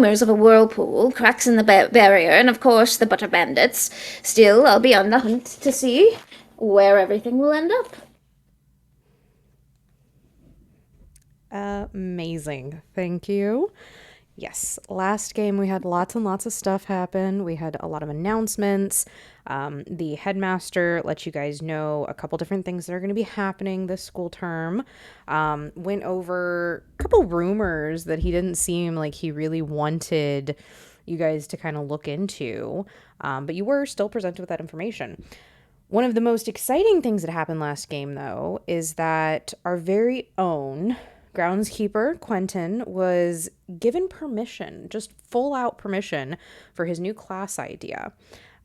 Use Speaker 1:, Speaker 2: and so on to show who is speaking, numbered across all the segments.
Speaker 1: rumors of a whirlpool, cracks in the barrier, and of course the butter bandits. Still, I'll be on the hunt to see where everything will end up.
Speaker 2: Amazing. Thank you. Yes, last game we had lots and lots of stuff happen. We had a lot of announcements. The headmaster let you guys know a couple different things that are going to be happening this school term. Went over a couple rumors that he didn't seem like he really wanted you guys to kind of look into, but you were still presented with that information. One of the most exciting things that happened last game, though, is that our very own groundskeeper, Quentin, was given permission, just full out permission, for his new class idea.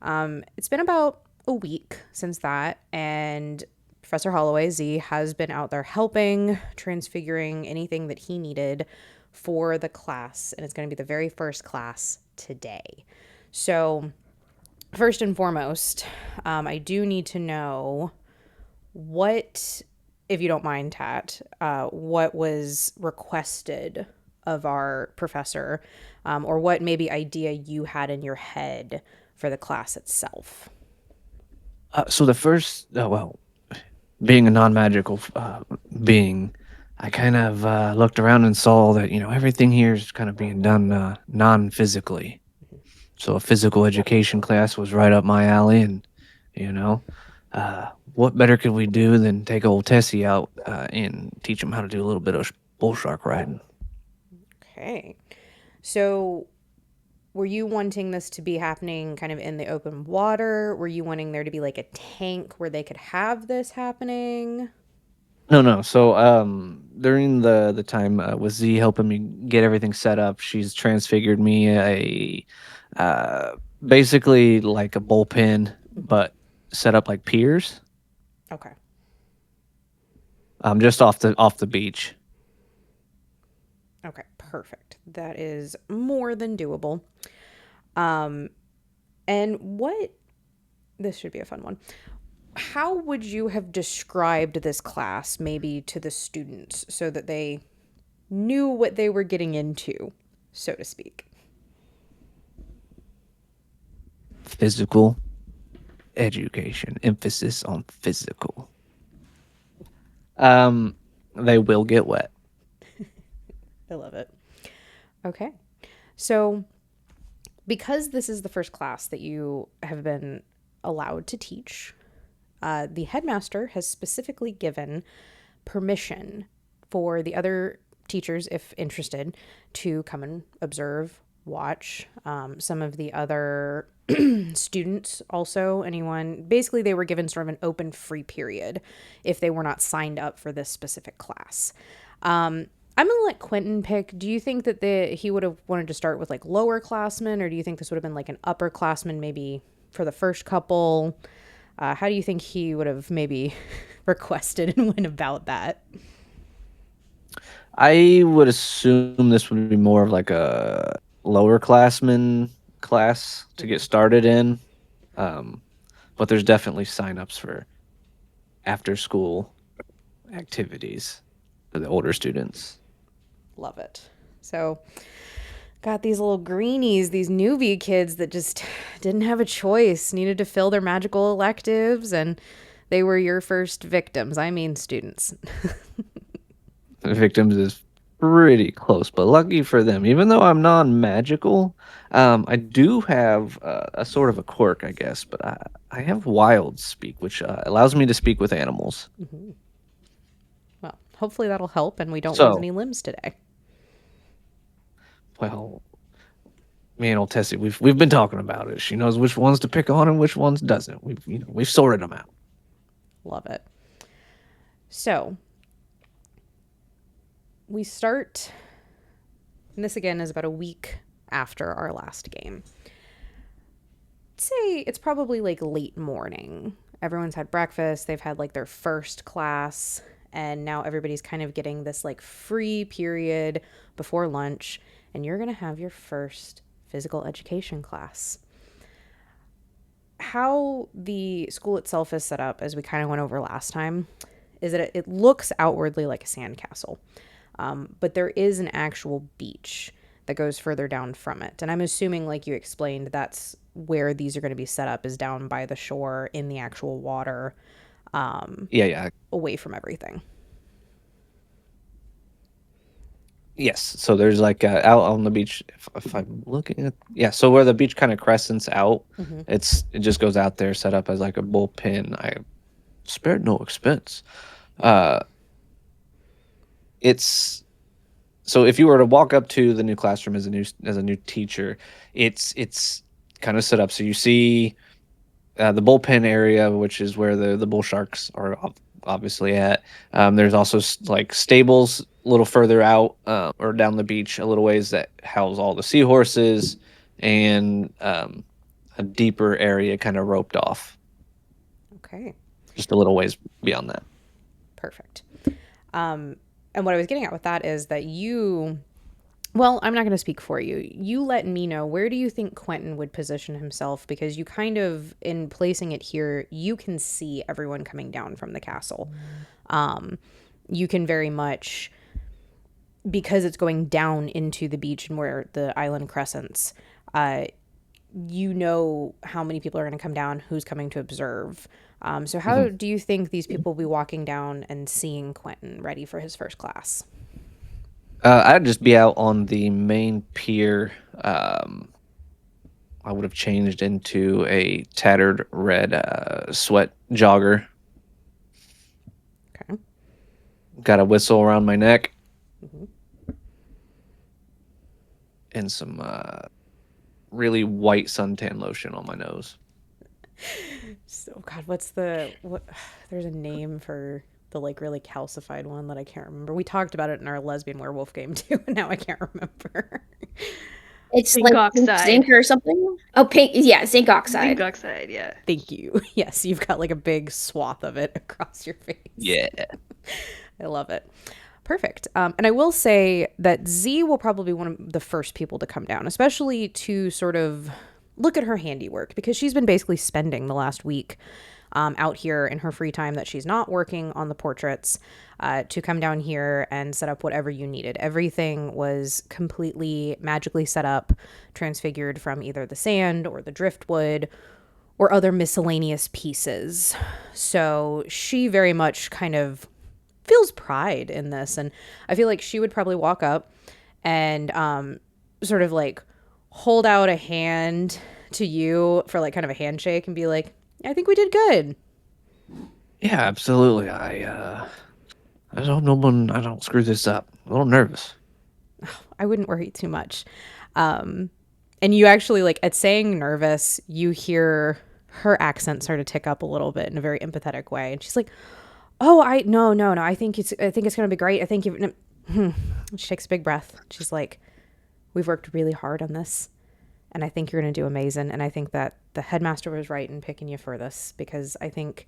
Speaker 2: It's been about a week since that, and Professor Holloway, Z, has been out there helping, transfiguring anything that he needed for the class, and it's going to be the very first class today. So, first and foremost, I do need to know what, if you don't mind, Tat, what was requested of our professor, or what maybe idea you had in your head for the class itself.
Speaker 3: So the first, well, being a non-magical being, I kind of looked around and saw that everything here is kind of being done non-physically. So a physical education class was right up my alley, and you know, what better could we do than take old Tessie out and teach him how to do a little bit of bull shark riding?
Speaker 2: Okay. So, were you wanting this to be happening kind of in the open water? Were you wanting there to be like a tank where they could have this happening?
Speaker 3: No, no. So, during the time with Z helping me get everything set up, she's transfigured me uh, basically like a bullpen,
Speaker 2: Mhm.
Speaker 3: but set up like piers,
Speaker 2: Okay.
Speaker 3: just off the beach.
Speaker 2: Okay, perfect. That is more than doable. Um, and what, this should be a fun one. How would you have described this class maybe to the students so that they knew what they were getting into, so to speak?
Speaker 3: Physical education, emphasis on physical. Um, they will get wet.
Speaker 2: I love it. Okay. So, because this is the first class that you have been allowed to teach, the headmaster has specifically given permission for the other teachers, if interested, to come and observe, watch. Some of the other students, also, anyone, basically, they were given sort of an open free period if they were not signed up for this specific class. I'm gonna let Quentin pick. Do you think that he would have wanted to start with like lower classmen, or do you think this would have been like an upperclassman maybe for the first couple? How do you think he would have maybe requested and went about that?
Speaker 3: I would assume this would be more of like a lower classman class to get
Speaker 2: Mm-hmm.
Speaker 3: started in. Um, but there's definitely signups for after school activities for the older students.
Speaker 2: Love it. So, got these little greenies, these newbie kids that just didn't have a choice, needed to fill their magical electives, and they were your first victims. I mean, students.
Speaker 3: The victims is pretty close, but lucky for them. Even though I'm non-magical, I do have a sort of a quirk, I guess. But I have wild speak, which allows me to speak with animals.
Speaker 2: Mhm. Well, hopefully that'll help and we don't lose
Speaker 3: So,
Speaker 2: any limbs today.
Speaker 3: well, me and old Tessie, we've been talking about it. She knows which ones to pick on and which ones doesn't. We've sorted them out.
Speaker 2: Love it. So, we start, and this again is about a week after our last game. I'd say it's probably like late morning. Everyone's had breakfast, they've had like their first class, and now everybody's kind of getting this like free period before lunch, and you're going to have your first physical education class. How the school itself is set up, as we kind of went over last time, is that it looks outwardly like a sandcastle. But there is an actual beach that goes further down from it. And I'm assuming, like you explained, that's where these are going to be set up, is down by the shore in the actual water,
Speaker 3: Yeah.
Speaker 2: away from everything.
Speaker 3: Yes. So there's like out on the beach. If I'm looking at, yeah. So where the beach kind of crescents out, it just goes out there, set up as like a bullpen. I spared no expense. Uh, it's so if you were to walk up to the new classroom as a new teacher, it's kind of set up so you see the bullpen area, which is where the bull sharks are obviously at. There's also like stables a little further out or down the beach a little ways that house all the seahorses, and a deeper area kind of roped off
Speaker 2: Okay.
Speaker 3: just a little ways beyond that.
Speaker 2: Perfect. And what I was getting at with that is that well, I'm not going to speak for you. You let me know, where do you think Quentin would position himself? Because you kind of, in placing it here, you can see everyone coming down from the castle. You can very much, because it's going down into the beach and where the island crescents, you know how many people are going to come down, who's coming to observe. So how do you think these people will be walking down and seeing Quentin ready for his first class?
Speaker 3: I'd just be out on the main pier. I would have changed into a tattered red sweat jogger.
Speaker 2: Okay.
Speaker 3: Got a whistle around my neck. And some really white suntan lotion on my nose.
Speaker 2: So, God, what? There's a name for the like really calcified one that I can't remember. We talked about it in our lesbian werewolf game too, and now I can't remember.
Speaker 1: It's
Speaker 4: Zinc
Speaker 1: like pink
Speaker 4: oxide.
Speaker 1: zinc or something. Oh, pink. Yeah, zinc oxide.
Speaker 4: Zinc oxide, yeah.
Speaker 2: Thank you. Yes, you've got like a big swath of it across your face.
Speaker 3: Yeah.
Speaker 2: I love it. Perfect. And I will say that Z will probably be one of the first people to come down, especially to sort of look at her handiwork, because she's been basically spending the last week out here in her free time that she's not working on the portraits, to come down here and set up whatever you needed. Everything was completely magically set up, transfigured from either the sand or the driftwood or other miscellaneous pieces. So she very much kind of feels pride in this, and I feel like she would probably walk up and sort of like hold out a hand to you for like kind of a handshake and be like, I think we did good.
Speaker 3: Yeah, absolutely. I don't screw this up. A little nervous.
Speaker 2: I wouldn't worry too much. And you actually, like, at saying nervous, you hear her accent start to tick up a little bit in a very empathetic way, and she's like, oh, no, I think it's gonna be great. I think you she takes a big breath. She's like, we've worked really hard on this, and I think you're gonna do amazing. And I think that the headmaster was right in picking you for this, because I think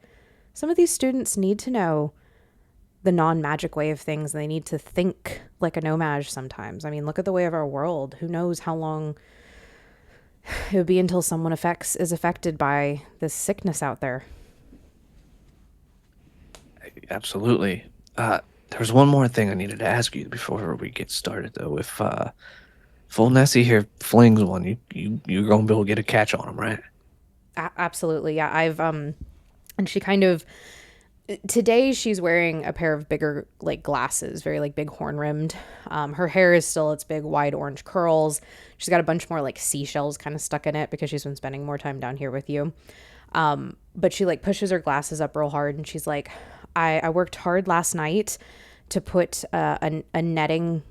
Speaker 2: some of these students need to know the non-magic way of things. They need to think like a no-mage sometimes. I mean, look at the way of our world. Who knows how long it would be until someone is affected by this sickness out there.
Speaker 3: Absolutely. There's one more thing I needed to ask you before we get started, though. If Full Nessie here flings one, you're gonna be able to get a catch on him, right?
Speaker 2: Absolutely, yeah. And she kind of, today she's wearing a pair of bigger like glasses, very like big horn rimmed. Her hair is still its big wide orange curls. She's got a bunch more like seashells kind of stuck in it because she's been spending more time down here with you. But she like pushes her glasses up real hard, and she's like, I worked hard last night to put a netting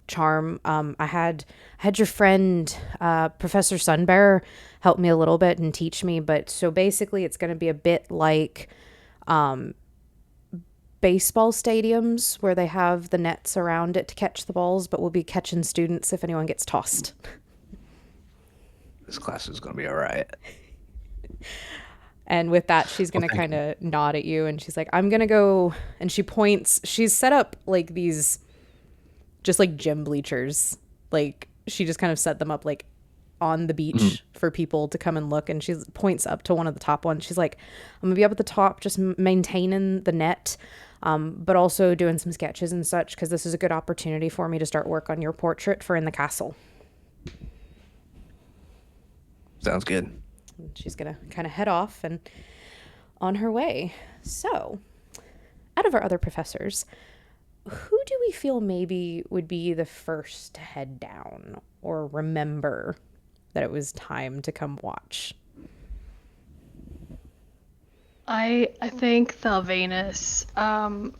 Speaker 2: charm. I had your friend Professor Sunbear help me a little bit and teach me, but so basically it's going to be a bit like baseball stadiums where they have the nets around it to catch the balls, but we'll be catching students if anyone gets tossed.
Speaker 3: This class is gonna be all right.
Speaker 2: And with that, she's going to kind of nod at you, and she's like, I'm going to go. And she points. She's set up like these just like gym bleachers. Like she just kind of set them up like on the beach for people to come and look. And she points up to one of the top ones. She's like, I'm going to be up at the top just maintaining the net, but also doing some sketches and such, because this is a good opportunity for me to start work on your portrait for in the castle.
Speaker 3: Sounds good.
Speaker 2: And she's going to kind of head off and on her way. So, out of our other professors, who do we feel maybe would be the first to head down or remember that it was time to come watch?
Speaker 4: I think Thelvanus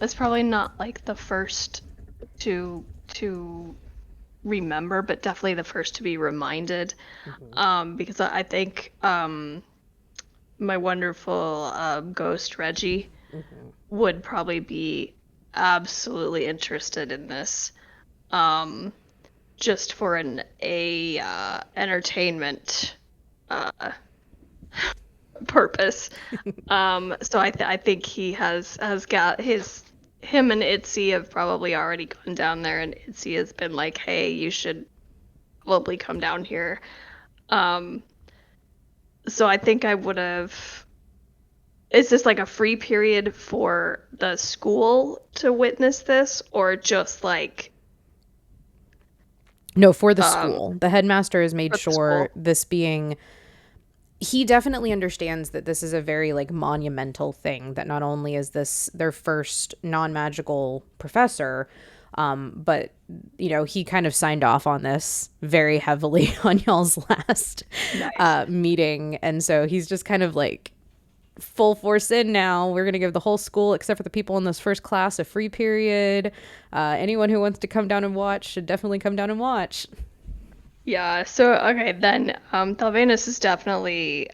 Speaker 4: is probably not like the first to remember, but definitely the first to be reminded. Because I think my wonderful ghost Reggie would probably be absolutely interested in this, um, just for an a entertainment purpose. So I think he has got him and Itzy have probably already gone down there, and Itzy has been like, hey, you should probably come down here. Um, so I think I would have. Is this like a free period for the school to witness this, or just like
Speaker 2: No, for the
Speaker 4: um
Speaker 2: school. The headmaster has made
Speaker 4: for the
Speaker 2: sure
Speaker 4: school?
Speaker 2: this being he definitely understands that this is a very like monumental thing, that not only is this their first non-magical professor, but he kind of signed off on this very heavily on y'all's last
Speaker 4: Nice.
Speaker 2: meeting, and so he's just kind of like full force in now. We're gonna give the whole school, except for the people in this first class, a free period. Anyone who wants to come down and watch should definitely come down and watch.
Speaker 4: Yeah, so okay, then Thelvanus is definitely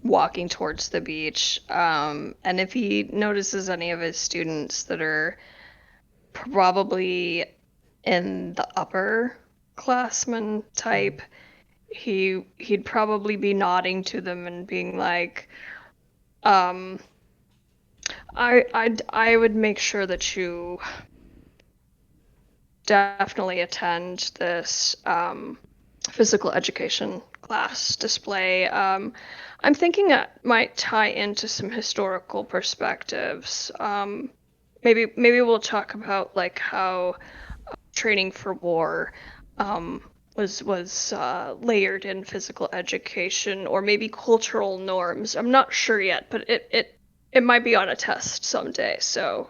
Speaker 4: walking towards the beach. And if he notices any of his students that are probably in the upper classman type, he'd probably be nodding to them and being like, um, I would make sure that you definitely attend this physical education class display. I'm thinking it might tie into some historical perspectives. Maybe we'll talk about like how training for war was layered in physical education, or maybe cultural norms. I'm not sure yet, but it might be on a test someday. So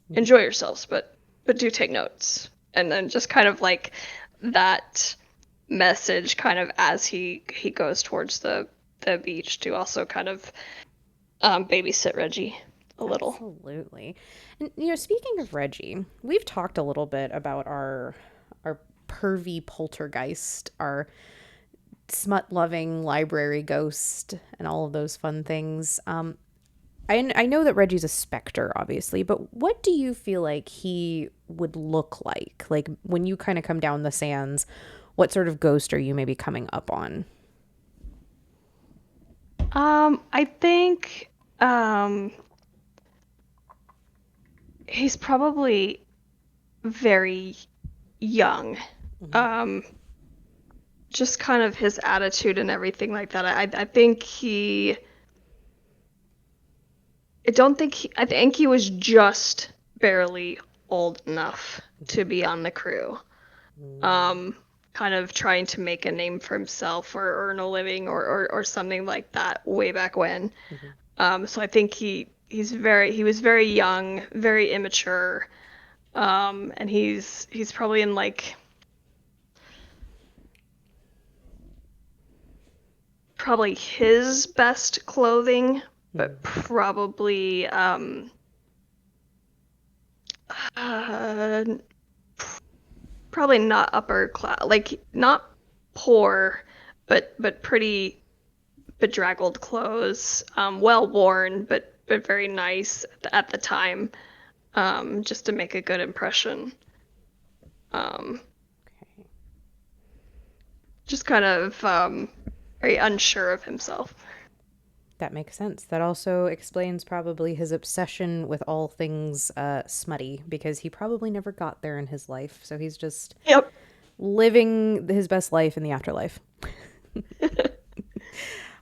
Speaker 4: enjoy yourselves, but do take notes. And then just kind of like that message, kind of as he goes towards the beach, to also kind of babysit Reggie a little.
Speaker 2: Absolutely. And speaking of Reggie, we've talked a little bit about our pervy poltergeist, our smut-loving library ghost, and all of those fun things. I know that Reggie's a specter, obviously, but what do you feel like he would look like? Like when you kind of come down the sands, what sort of ghost are you maybe coming up on?
Speaker 4: I think he's probably very young. Um, just kind of his attitude and everything like that. I think he. I think he was just barely old enough to be on the crew. Kind of trying to make a name for himself or earn a living or something like that way back when. So I think he was very young, very immature, and he's probably in like probably his best clothing, but probably uh, probably not upper class, like not poor, but pretty bedraggled clothes, well worn, but very nice at the time, just to make a good impression. Um, just kind of very unsure of himself.
Speaker 2: That makes sense. That also explains probably his obsession with all things smutty, because he probably never got there in his life. So he's just
Speaker 4: Yep.
Speaker 2: living his best life in the afterlife.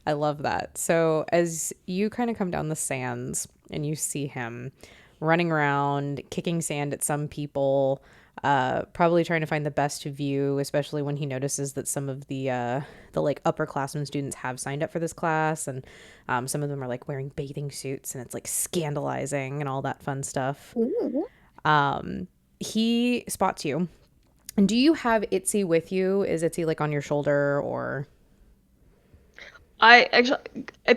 Speaker 2: I love that. So as you kind of come down the sands and you see him running around, kicking sand at some people, Probably trying to find the best view, especially when he notices that some of the like upperclassmen students have signed up for this class, and some of them are like wearing bathing suits, and it's like scandalizing and all that fun stuff.
Speaker 1: Ooh.
Speaker 2: He spots you. And do you have Itzy with you? Is Itzy like on your shoulder or?
Speaker 4: I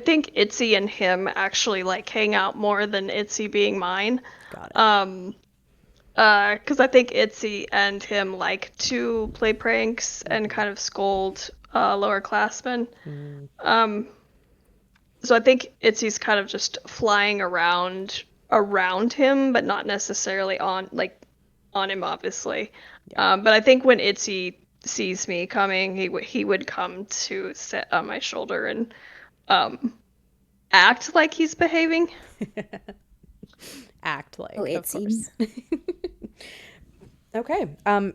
Speaker 4: think Itzy and him actually like hang out more than Itzy being mine.
Speaker 2: Got it.
Speaker 4: Because I think Itzy and him like to play pranks and kind of scold lower classmen. So I think Itzy's kind of just flying around him, but not necessarily on him, obviously. But I think when Itzy sees me coming, he would come to sit on my shoulder and act like he's behaving.
Speaker 2: Act like,
Speaker 1: Oh,
Speaker 2: of
Speaker 1: Itzy.
Speaker 2: course. Okay.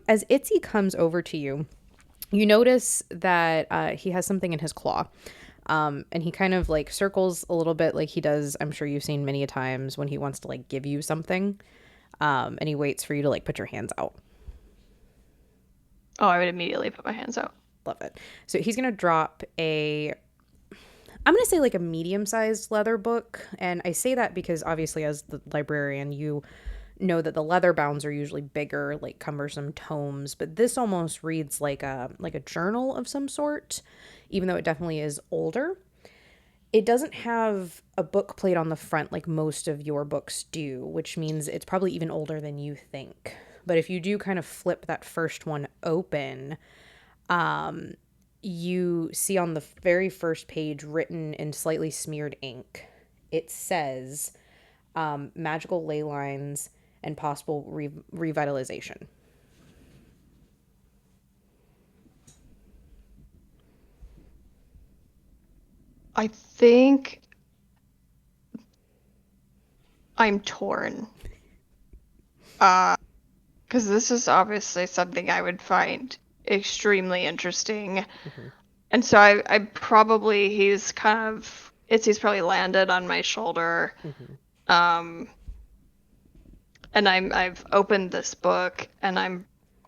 Speaker 2: As Itzy comes over to you, you notice that he has something in his claw. And he kind of like circles a little bit like he does, I'm sure you've seen many a times when he wants to like give you something. And he waits for you to like put your hands out.
Speaker 4: Oh, I would immediately put my hands out.
Speaker 2: Love it. So he's going to drop I'm going to say like a medium-sized leather book. And I say that because obviously as the librarian, you know that the leather bounds are usually bigger, like cumbersome tomes, but this almost reads like a journal of some sort, even though it definitely is older. It doesn't have a book plate on the front like most of your books do, which means it's probably even older than you think. But if you do kind of flip that first one open, you see on the very first page written in slightly smeared ink, it says magical ley lines and possible revitalization.
Speaker 4: I think I'm torn. Because this is obviously something I would find extremely interesting. And so I probably he's probably landed on my shoulder. Um, and I've opened this book and I'm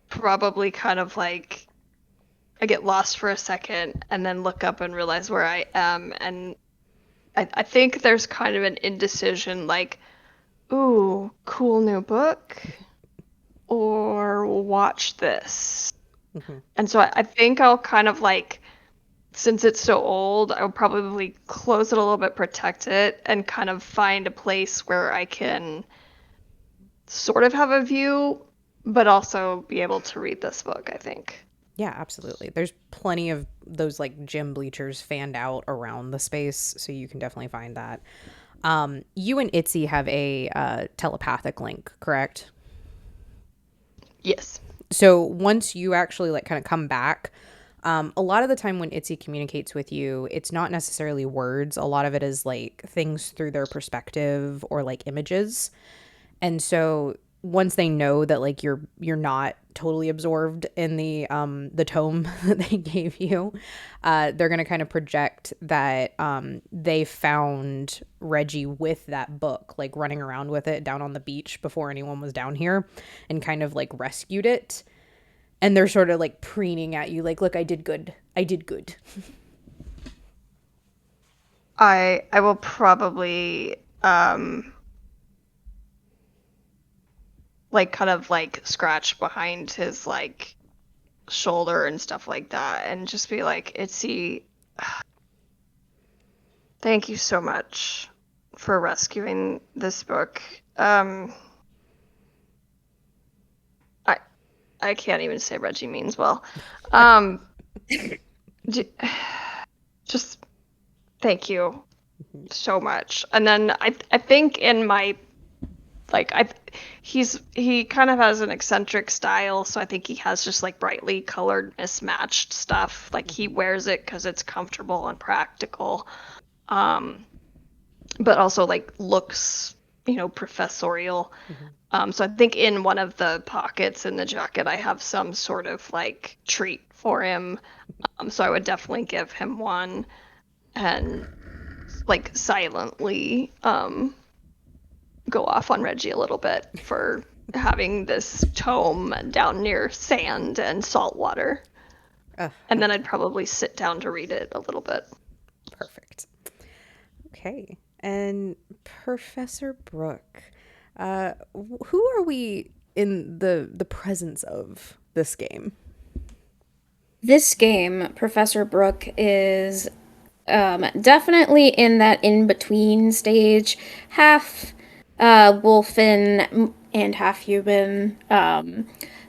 Speaker 4: probably kind of like I get lost for a second and then look up and realize where I am, and I think there's kind of an indecision like, ooh, cool new book or watch this. And so I think I'll kind of like, since it's so old, I'll probably close it a little bit, protect it, and kind of find a place where I can sort of have a view, but also be able to read this book, I think.
Speaker 2: Yeah, absolutely. There's plenty of those like gym bleachers fanned out around the space, so you can definitely find that. You and Itzy have a telepathic link, correct?
Speaker 4: Yes.
Speaker 2: So once you actually like kind of come back, a lot of the time when Itzy communicates with you, it's not necessarily words. A lot of it is like things through their perspective or like images. And so once they know that like you're not totally absorbed in the tome that they gave you, they're gonna kind of project that they found Reggie with that book, like running around with it down on the beach before anyone was down here, and kind of like rescued it. And they're sort of like preening at you, like, look, I did good. I did good.
Speaker 4: I will probably like kind of like scratch behind his like shoulder and stuff like that and just be like, Itzy, thank you so much for rescuing this book. I can't even say Reggie means well. Just thank you so much. And then I think in my like he kind of has an eccentric style, so I think he has just like brightly colored mismatched stuff. Like he wears it because it's comfortable and practical, but also like looks, professorial. So I think in one of the pockets in the jacket I have some sort of like treat for him. So I would definitely give him one and like silently go off on Reggie a little bit for having this tome down near sand and salt water. And then I'd probably sit down to read it a little bit.
Speaker 2: Perfect. Okay. And Professor Brooke, who are we in the presence of this game?
Speaker 1: This game, Professor Brooke is definitely in that in between stage, half wolfen and half human.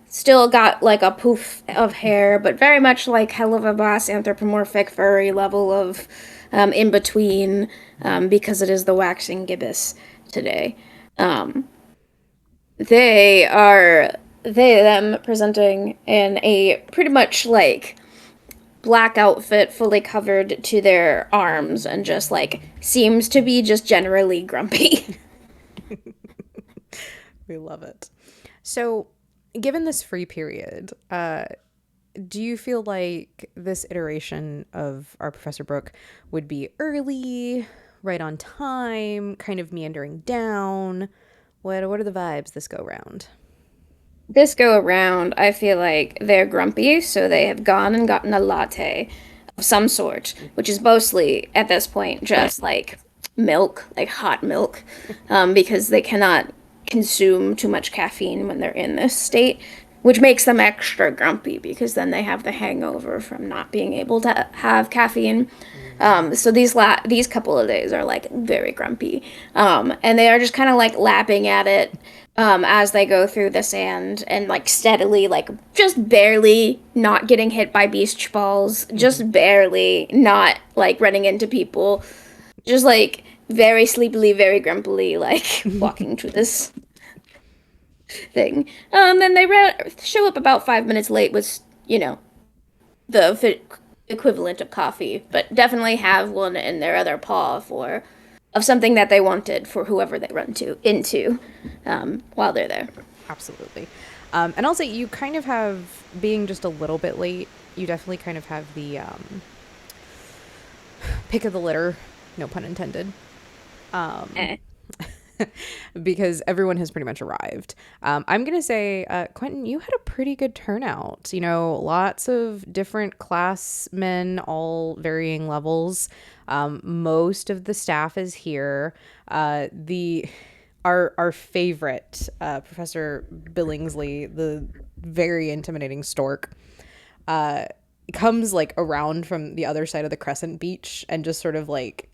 Speaker 1: Still got like a poof of hair, but very much like Helluva anthropomorphic furry level of in between, because it is the waxing gibbous today. They are them presenting in a pretty much like black outfit fully covered to their arms and just like seems to be just generally grumpy.
Speaker 2: We love it. So, given this free period, do you feel like this iteration of our Professor Brooke would be early, right on time, kind of meandering down? What are the vibes this go round?
Speaker 1: This go around, I feel like they're grumpy, so they have gone and gotten a latte of some sort, which is mostly at this point just like milk, like hot milk, because they cannot consume too much caffeine when they're in this state, which makes them extra grumpy because then they have the hangover from not being able to have caffeine. So these couple of days are like very grumpy, and they are just kind of like lapping at it as they go through the sand and like steadily, like just barely not getting hit by beach balls, just barely not like running into people, just like very sleepily, very grumpily, like walking through this thing. Then they show up about 5 minutes late with, the equivalent of coffee, but definitely have one in their other paw for of something that they wanted for whoever they run into while they're there.
Speaker 2: Absolutely. And I'll say you kind of have, being just a little bit late, you definitely kind of have the pick of the litter, no pun intended. Because everyone has pretty much arrived. I'm going to say, Quentin, you had a pretty good turnout. You know, lots of different classmen, all varying levels. Most of the staff is here. Our favorite, Professor Billingsley, the very intimidating stork, comes like around from the other side of the crescent beach and just sort of like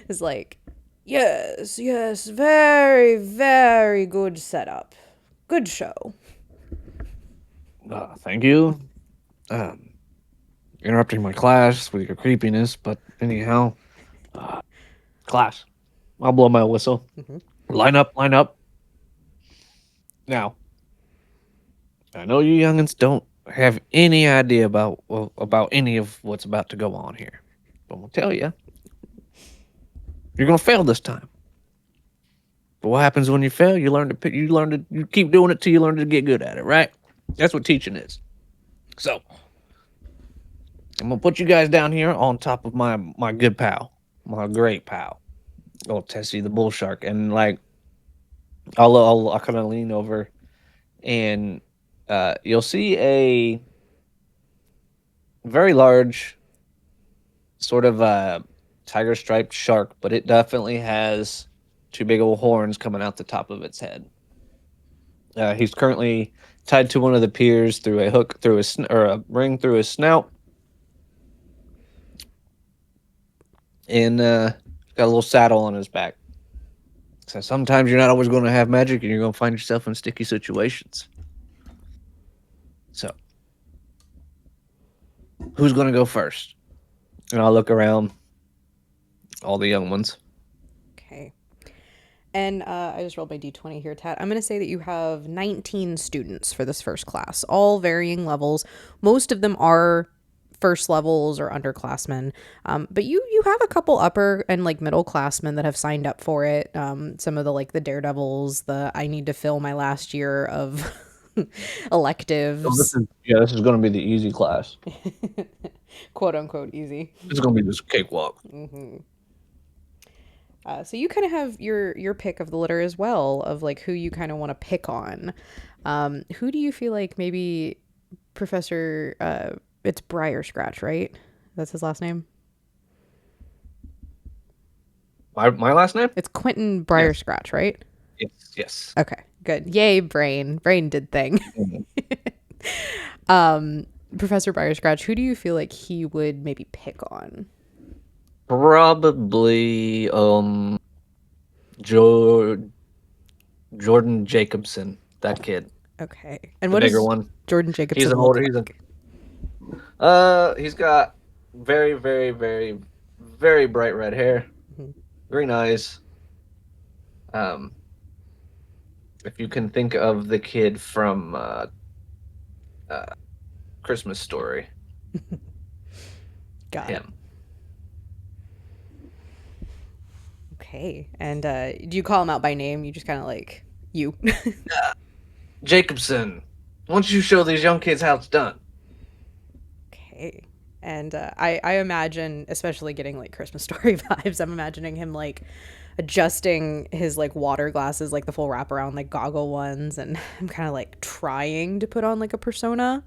Speaker 2: is like, yes, very, very good setup. Good show.
Speaker 3: Thank you. Interrupting my class with your creepiness, but anyhow, class. I'll blow my whistle. Line up, line up. Now, I know you youngins don't have any idea about any of what's about to go on here, but I'm gonna tell you, you're gonna fail this time. But what happens when you fail? You keep doing it till you learn to get good at it, right? That's what teaching is. So, I'm gonna put you guys down here on top of my good pal, my great pal, old Tessie the bull shark, and like I'll kind of lean over, and you'll see a very large, sort of tiger striped shark, but it definitely has two big old horns coming out the top of its head. He's currently tied to one of the piers through a hook through or a ring through his snout, and got a little saddle on his back. So sometimes you're not always going to have magic, and you're going to find yourself in sticky situations. So, who's going to go first? And I'll look around, all the young ones.
Speaker 2: Okay. And I just rolled my d20 here, Tat. I'm going to say that you have 19 students for this first class, all varying levels. Most of them are first levels or underclassmen. But you have a couple upper and like middle classmen that have signed up for it. Some of the like the daredevils, the I need to fill my last year of electives.
Speaker 3: This is going to be the easy class.
Speaker 2: Quote unquote easy.
Speaker 3: This is going to be this cakewalk.
Speaker 2: So you kind of have your pick of the litter as well, of like who you kind of want to pick on. Who do you feel like maybe Professor? It's Briar Scratch, right? That's his last name.
Speaker 3: My last name?
Speaker 2: It's Quentin Briar
Speaker 3: Yes.
Speaker 2: Scratch, right?
Speaker 3: Yes.
Speaker 2: Okay, good. Yay, brain. Brain did thing.
Speaker 3: Mhm.
Speaker 2: um, Professor Briar Scratch, who do you feel like he would maybe pick on?
Speaker 3: Probably Jo Jordan Jacobson, that kid,
Speaker 2: Okay. And
Speaker 3: the
Speaker 2: what
Speaker 3: bigger
Speaker 2: does
Speaker 3: one.
Speaker 2: Jordan
Speaker 3: He's
Speaker 2: Jacobson
Speaker 3: an
Speaker 2: look
Speaker 3: older.
Speaker 2: like?
Speaker 3: He's got very, very, very, very bright red hair,
Speaker 2: Mhm.
Speaker 3: green eyes. Um, if you can think of the kid from uh, Christmas Story,
Speaker 2: Got it.
Speaker 3: him.
Speaker 2: Okay. And do you call him out by name? You just kind of like you.
Speaker 3: Jacobson, why don't you show these young kids how it's done?
Speaker 2: Okay. And I imagine, especially getting like Christmas Story vibes, I'm imagining him like adjusting his like water glasses, like the full wraparound, like goggle ones. And I'm kind of like trying to put on like a persona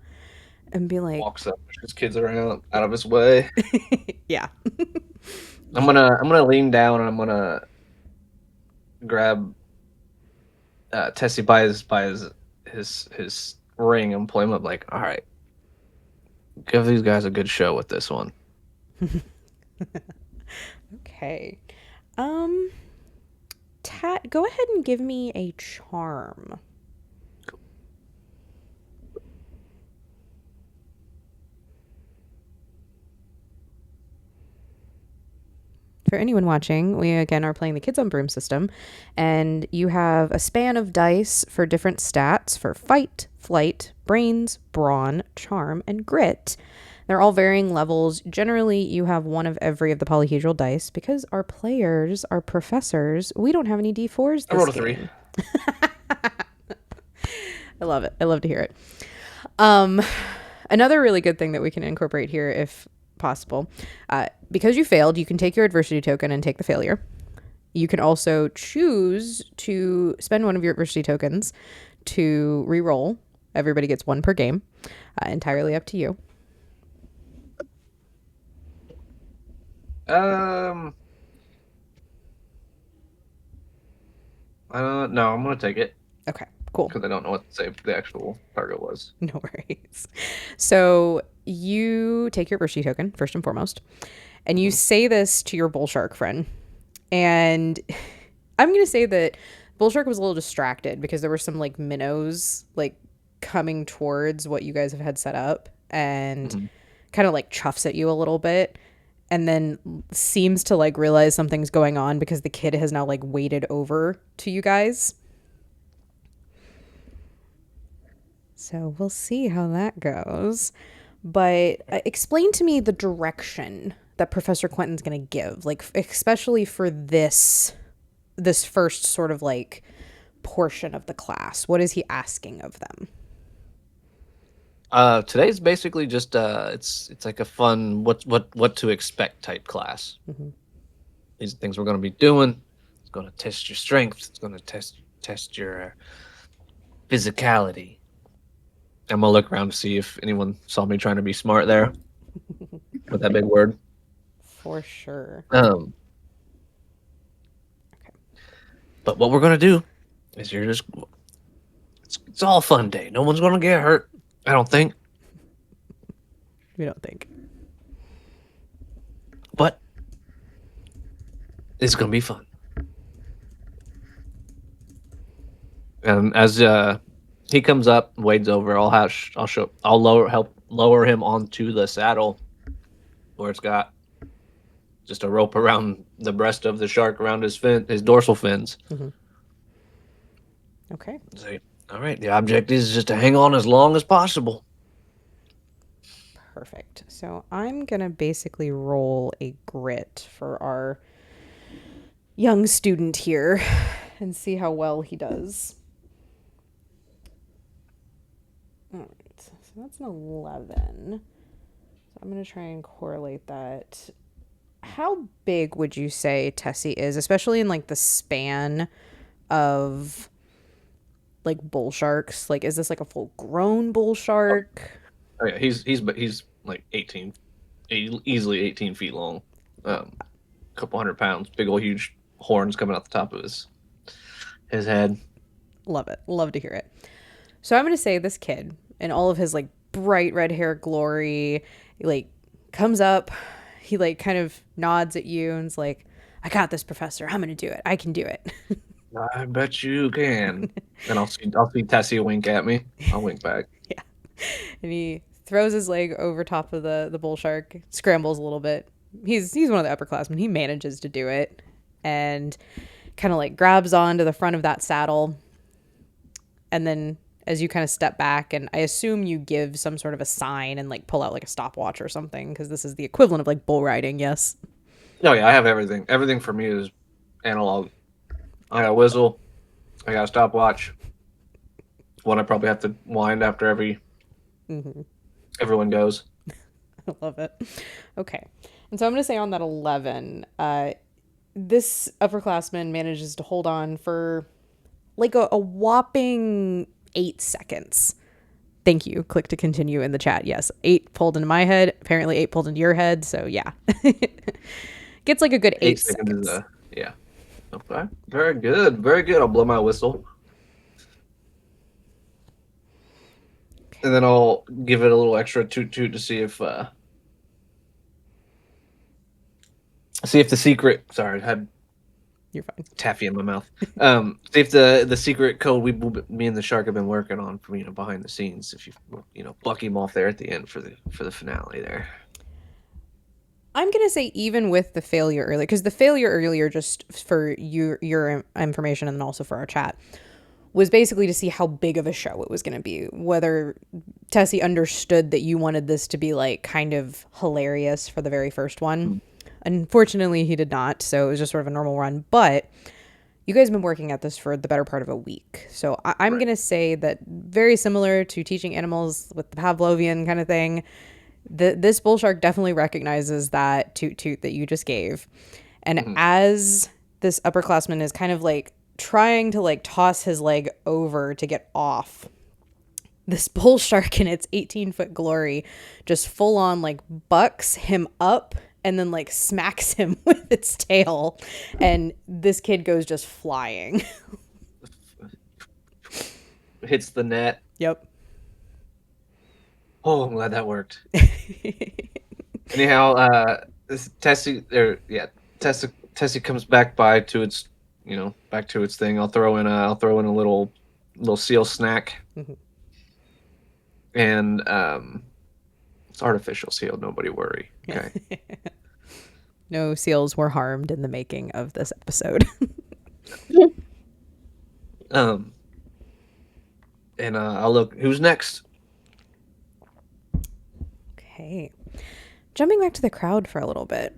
Speaker 2: and be like,
Speaker 3: Walks up, pushes kids around out of his way.
Speaker 2: yeah.
Speaker 3: I'm gonna lean down and I'm gonna grab Tessie by his ring and pull him up like, all right, give these guys a good show with this one.
Speaker 2: Okay. Um, Tat, go ahead and give me a charm. For anyone watching, we again are playing the Kids on Broom system, and you have a span of dice for different stats for fight, flight, brains, brawn, charm, and grit. They're all varying levels. Generally, you have one of every of the polyhedral dice because our players are professors. We don't have any d4s
Speaker 3: I
Speaker 2: this
Speaker 3: rolled a 3.
Speaker 2: game. I love it. I love to hear it. Um, Another really good thing that we can incorporate here, if possible, because you failed, you can take your adversity token and take the failure. You can also choose to spend one of your adversity tokens to re-roll. Everybody gets one per game. Entirely up to you.
Speaker 3: Um, no, I'm gonna take it
Speaker 2: Okay, cool.
Speaker 3: because I don't know what the actual target was.
Speaker 2: No worries. So you take your adversity token first and foremost, and you
Speaker 3: Mhm.
Speaker 2: say this to your bull shark friend. And I'm going to say that bull shark was a little distracted because there were some like minnows like coming towards what you guys have had set up, and
Speaker 3: Mhm.
Speaker 2: kind of like chuffs at you a little bit, and then seems to like realize something's going on because the kid has now like waded over to you guys. So we'll see how that goes. But explain to me the direction that Professor Quentin's going to give, like especially for this first sort of like portion of the class. What is he asking of them?
Speaker 3: Today's basically just it's like a fun what to expect type class.
Speaker 2: Mm-hmm.
Speaker 3: These are things we're gonna be doing. It's gonna test your strength. It's gonna test your physicality. I'm gonna look around to see if anyone saw me trying to be smart there with that big word.
Speaker 2: For sure.
Speaker 3: Um,
Speaker 2: Okay.
Speaker 3: but what we're gonna do is it's all fun day. No one's gonna get hurt. I don't think.
Speaker 2: We don't think.
Speaker 3: But it's gonna be fun. And as he comes up, wades over, I'll lower him onto the saddle where it's got just a rope around the breast of the shark around his dorsal fins.
Speaker 2: Mm-hmm. Okay.
Speaker 3: Say, all right, the object is just to hang on as long as possible.
Speaker 2: Perfect. So I'm going to basically roll a grit for our young student here and see how well he does. All right. So that's an 11. So I'm going to try and correlate that how big would you say Tessie is, especially in like the span of like bull sharks? Like, is this like a full grown bull shark?
Speaker 3: Oh yeah, he's like 18, easily 18 feet long, couple 100 pounds, big old huge horns coming out the top of his head.
Speaker 2: Love it. Love to hear it. So I'm going to say this kid in all of his like bright red hair glory, like comes up, he like kind of nods at you and's like, I got this, professor. I'm going to do it. I can do it.
Speaker 3: I bet you can. And I'll see Tessie wink at me. I'll wink back.
Speaker 2: And he throws his leg over top of the bull shark, scrambles a little bit. He's one of the upperclassmen. He manages to do it and kind of like grabs onto the front of that saddle. And then as you kind of step back, and I assume you give some sort of a sign and like pull out like a stopwatch or something, because this is the equivalent of like bull riding, yes?
Speaker 3: Oh yeah, I have everything. Everything for me is analog. I got a whistle. I got a stopwatch. One I probably have to wind after everyone goes.
Speaker 2: I love it. Okay. And so I'm going to say on that 11, this upperclassman manages to hold on for like a whopping 8 seconds. Thank you. Click to continue in the chat. Yes, 8 pulled into my head. Apparently 8 pulled into your head. So yeah. Gets like a good 8 seconds.
Speaker 3: Yeah. Okay. Very good. Very good. I'll blow my whistle. And then I'll give it a little extra toot toot to see if the secret. Sorry, I had
Speaker 2: You're fine.
Speaker 3: taffy in my mouth. See if the secret code me and the shark have been working on from behind the scenes. If you buck him off there at the end for the finale there.
Speaker 2: I'm going to say even with the failure earlier, because the failure earlier, just for your information and then also for our chat, was basically to see how big of a show it was going to be. Whether Tessie understood that you wanted this to be like kind of hilarious for the very first one. Unfortunately, he did not. So it was just sort of a normal run. But you guys have been working at this for the better part of a week. So I'm going to say that very similar to teaching animals with the Pavlovian kind of thing, this bull shark definitely recognizes that toot toot that you just gave. And as this upperclassman is kind of like trying to like toss his leg over to get off, this bull shark in its 18-foot glory just full on like bucks him up and then like smacks him with its tail. And this kid goes just flying.
Speaker 3: Hits the net.
Speaker 2: Yep.
Speaker 3: Oh, I'm glad that worked. Anyhow, Tessie comes back to its thing. I'll throw in a little seal snack, and it's artificial seal. Nobody worry. Okay.
Speaker 2: No seals were harmed in the making of this episode.
Speaker 3: And I'll look. Who's next?
Speaker 2: Okay. Jumping back to the crowd for a little bit.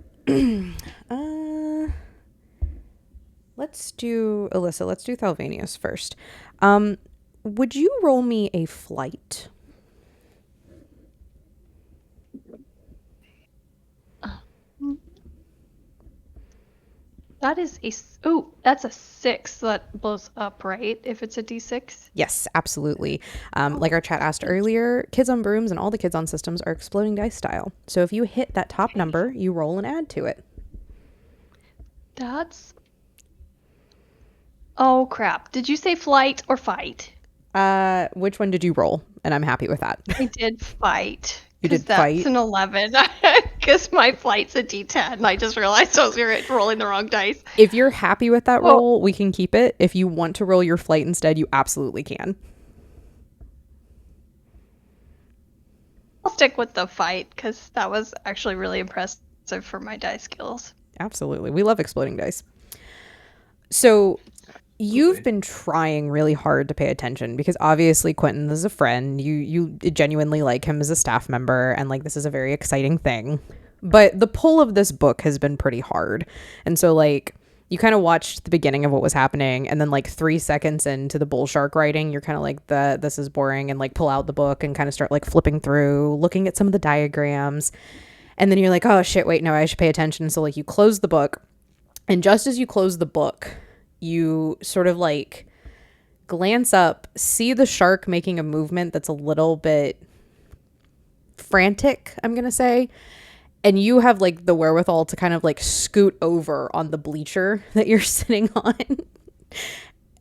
Speaker 2: Let's do Alyssa. Let's do Thalvanius first. Would you roll me a flight?
Speaker 4: That is that's a 6. So that blows up, right? If it's a D6.
Speaker 2: Yes, absolutely. Like our chat asked earlier, kids on brooms and all the kids on systems are exploding dice style. So if you hit that top number, you roll and add to it.
Speaker 4: That's... Oh, crap. Did you say flight or fight?
Speaker 2: Which one did you roll? And I'm happy with that.
Speaker 4: I did fight.
Speaker 2: You did
Speaker 4: that's
Speaker 2: fight?
Speaker 4: An 11. Because my flight's a D10. And I just realized I was rolling the wrong dice.
Speaker 2: If you're happy with that roll, we can keep it. If you want to roll your flight instead, you absolutely can.
Speaker 4: I'll stick with the fight because that was actually really impressive for my dice skills.
Speaker 2: Absolutely. We love exploding dice. So you've been trying really hard to pay attention because obviously Quentin is a friend. You genuinely like him as a staff member and like this is a very exciting thing. But the pull of this book has been pretty hard. And so like you kind of watched the beginning of what was happening and then like 3 seconds into the bull shark writing, you're kind of like this is boring and like pull out the book and kind of start like flipping through, looking at some of the diagrams. And then you're like, oh shit, wait, no, I should pay attention. So like you close the book, and just as you close the book, you sort of like glance up, see the shark making a movement that's a little bit frantic, I'm going to say. And you have like the wherewithal to kind of like scoot over on the bleacher that you're sitting on.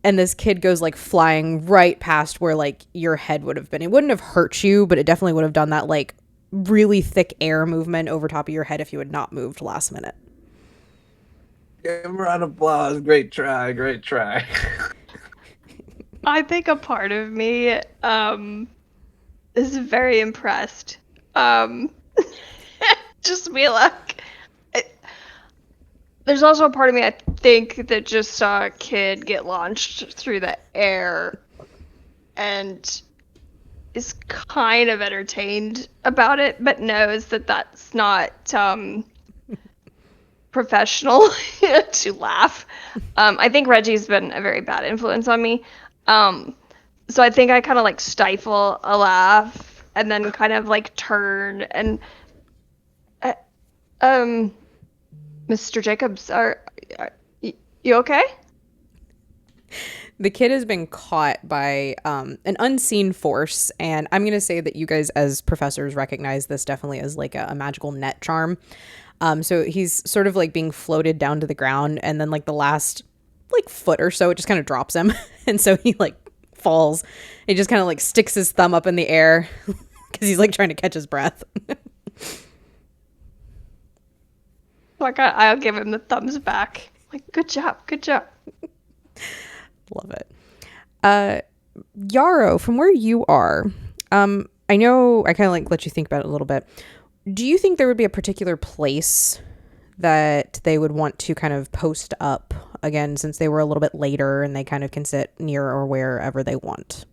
Speaker 2: And this kid goes like flying right past where like your head would have been. It wouldn't have hurt you, but it definitely would have done that like really thick air movement over top of your head if you had not moved last minute.
Speaker 3: Give him a round of applause. Great try. Great try.
Speaker 4: I think a part of me is very impressed. Just be like, there's also a part of me I think that just saw a kid get launched through the air and is kind of entertained about it, but knows that that's not professional to laugh. I think Reggie's been a very bad influence on me. So I think I kind of like stifle a laugh and then kind of like turn and Mr. Jacobs, are you okay?
Speaker 2: The kid has been caught by an unseen force, and I'm going to say that you guys as professors recognize this definitely as like a magical net charm. So he's sort of like being floated down to the ground, and then like the last like foot or so, it just kind of drops him. And so he like falls. He just kind of like sticks his thumb up in the air because he's like trying to catch his breath.
Speaker 4: Like I'll give him the thumbs back. Like, good job, good job.
Speaker 2: Love it. Yarrow, from where you are, I know I kind of like let you think about it a little bit. Do you think there would be a particular place that they would want to kind of post up again, since they were a little bit later and they kind of can sit near or wherever they want?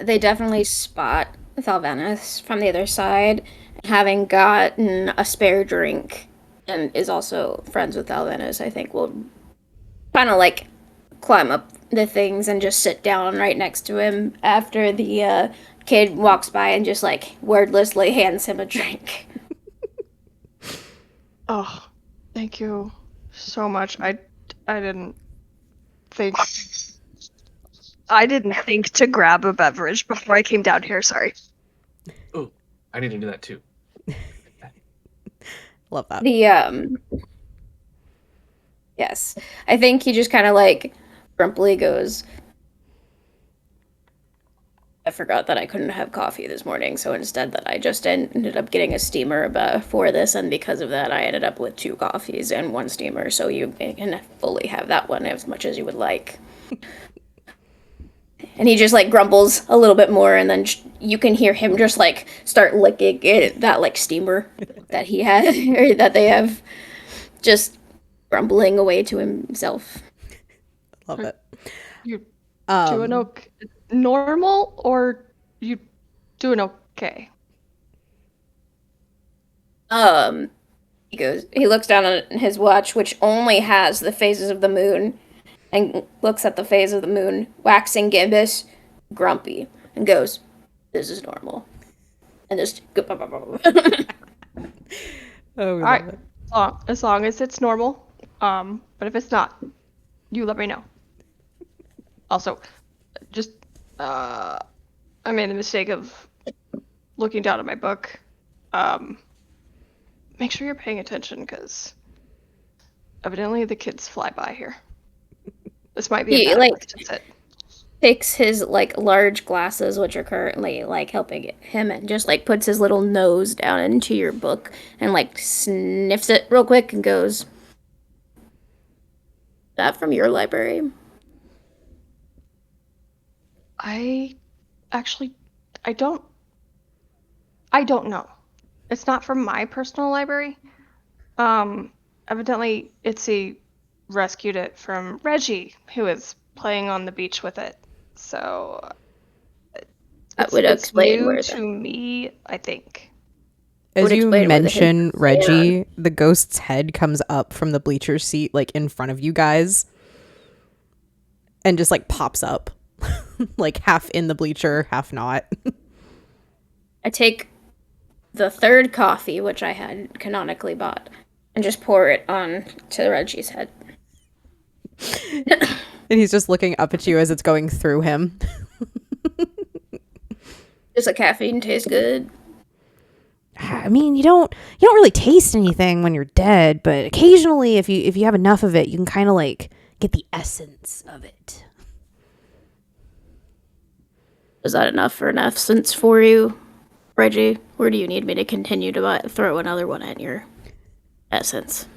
Speaker 1: They definitely spot Thalvanus from the other side, and having gotten a spare drink and is also friends with Thalvanus, I think will kind of like climb up the things and just sit down right next to him after the kid walks by and just like wordlessly hands him a drink.
Speaker 4: Oh, thank you so much. Didn't think I didn't think to grab a beverage before I came down here. Sorry.
Speaker 3: Ooh, I need to do that too.
Speaker 2: Love that.
Speaker 1: The yes, I think he just kind of like grumpily goes, I forgot that I couldn't have coffee this morning, so instead that I just ended up getting a steamer for this, and because of that I ended up with 2 coffees and 1 steamer, so you can fully have that one as much as you would like. And he just like grumbles a little bit more, and then you can hear him just like start licking that like steamer that he had, or that they have, just grumbling away to himself.
Speaker 2: Love it.
Speaker 4: You doing okay? Normal or you doing okay?
Speaker 1: He looks down on his watch, which only has the phases of the moon, and looks at the phase of the moon, waxing gibbous, grumpy, and goes, "This is normal." And just
Speaker 2: Oh, we
Speaker 4: All right.
Speaker 2: love it.
Speaker 4: As long as it's normal. But if it's not, you let me know. Also, just I made the mistake of looking down at my book. Make sure you're paying attention, because evidently the kids fly by here. This might be a
Speaker 1: He
Speaker 4: bad
Speaker 1: like
Speaker 4: place to sit.
Speaker 1: takes his like large glasses, which are currently like helping him, and just like puts his little nose down into your book and like sniffs it real quick and goes, "That from your library?"
Speaker 4: I actually, I don't know. It's not from my personal library. Evidently Itzy rescued it from Reggie, who is playing on the beach with it. So
Speaker 1: That would
Speaker 4: it's
Speaker 1: explain
Speaker 4: new
Speaker 1: where
Speaker 4: to me, I think.
Speaker 2: As
Speaker 1: would
Speaker 2: you
Speaker 1: explain where the hint
Speaker 2: mention
Speaker 1: is
Speaker 2: Reggie, the ghost's head comes up from the bleacher seat, like in front of you guys, and just like pops up, like half in the bleacher, half not.
Speaker 1: I take the third coffee, which I had canonically bought, and just pour it on to Reggie's head.
Speaker 2: And he's just looking up at you as it's going through him.
Speaker 1: Does the caffeine taste good?
Speaker 2: I mean, you don't really taste anything when you're dead, but occasionally if you have enough of it, you can kind of like get the essence of it.
Speaker 1: Is that enough for an essence for you, Reggie? Or do you need me to continue to throw another one at your essence?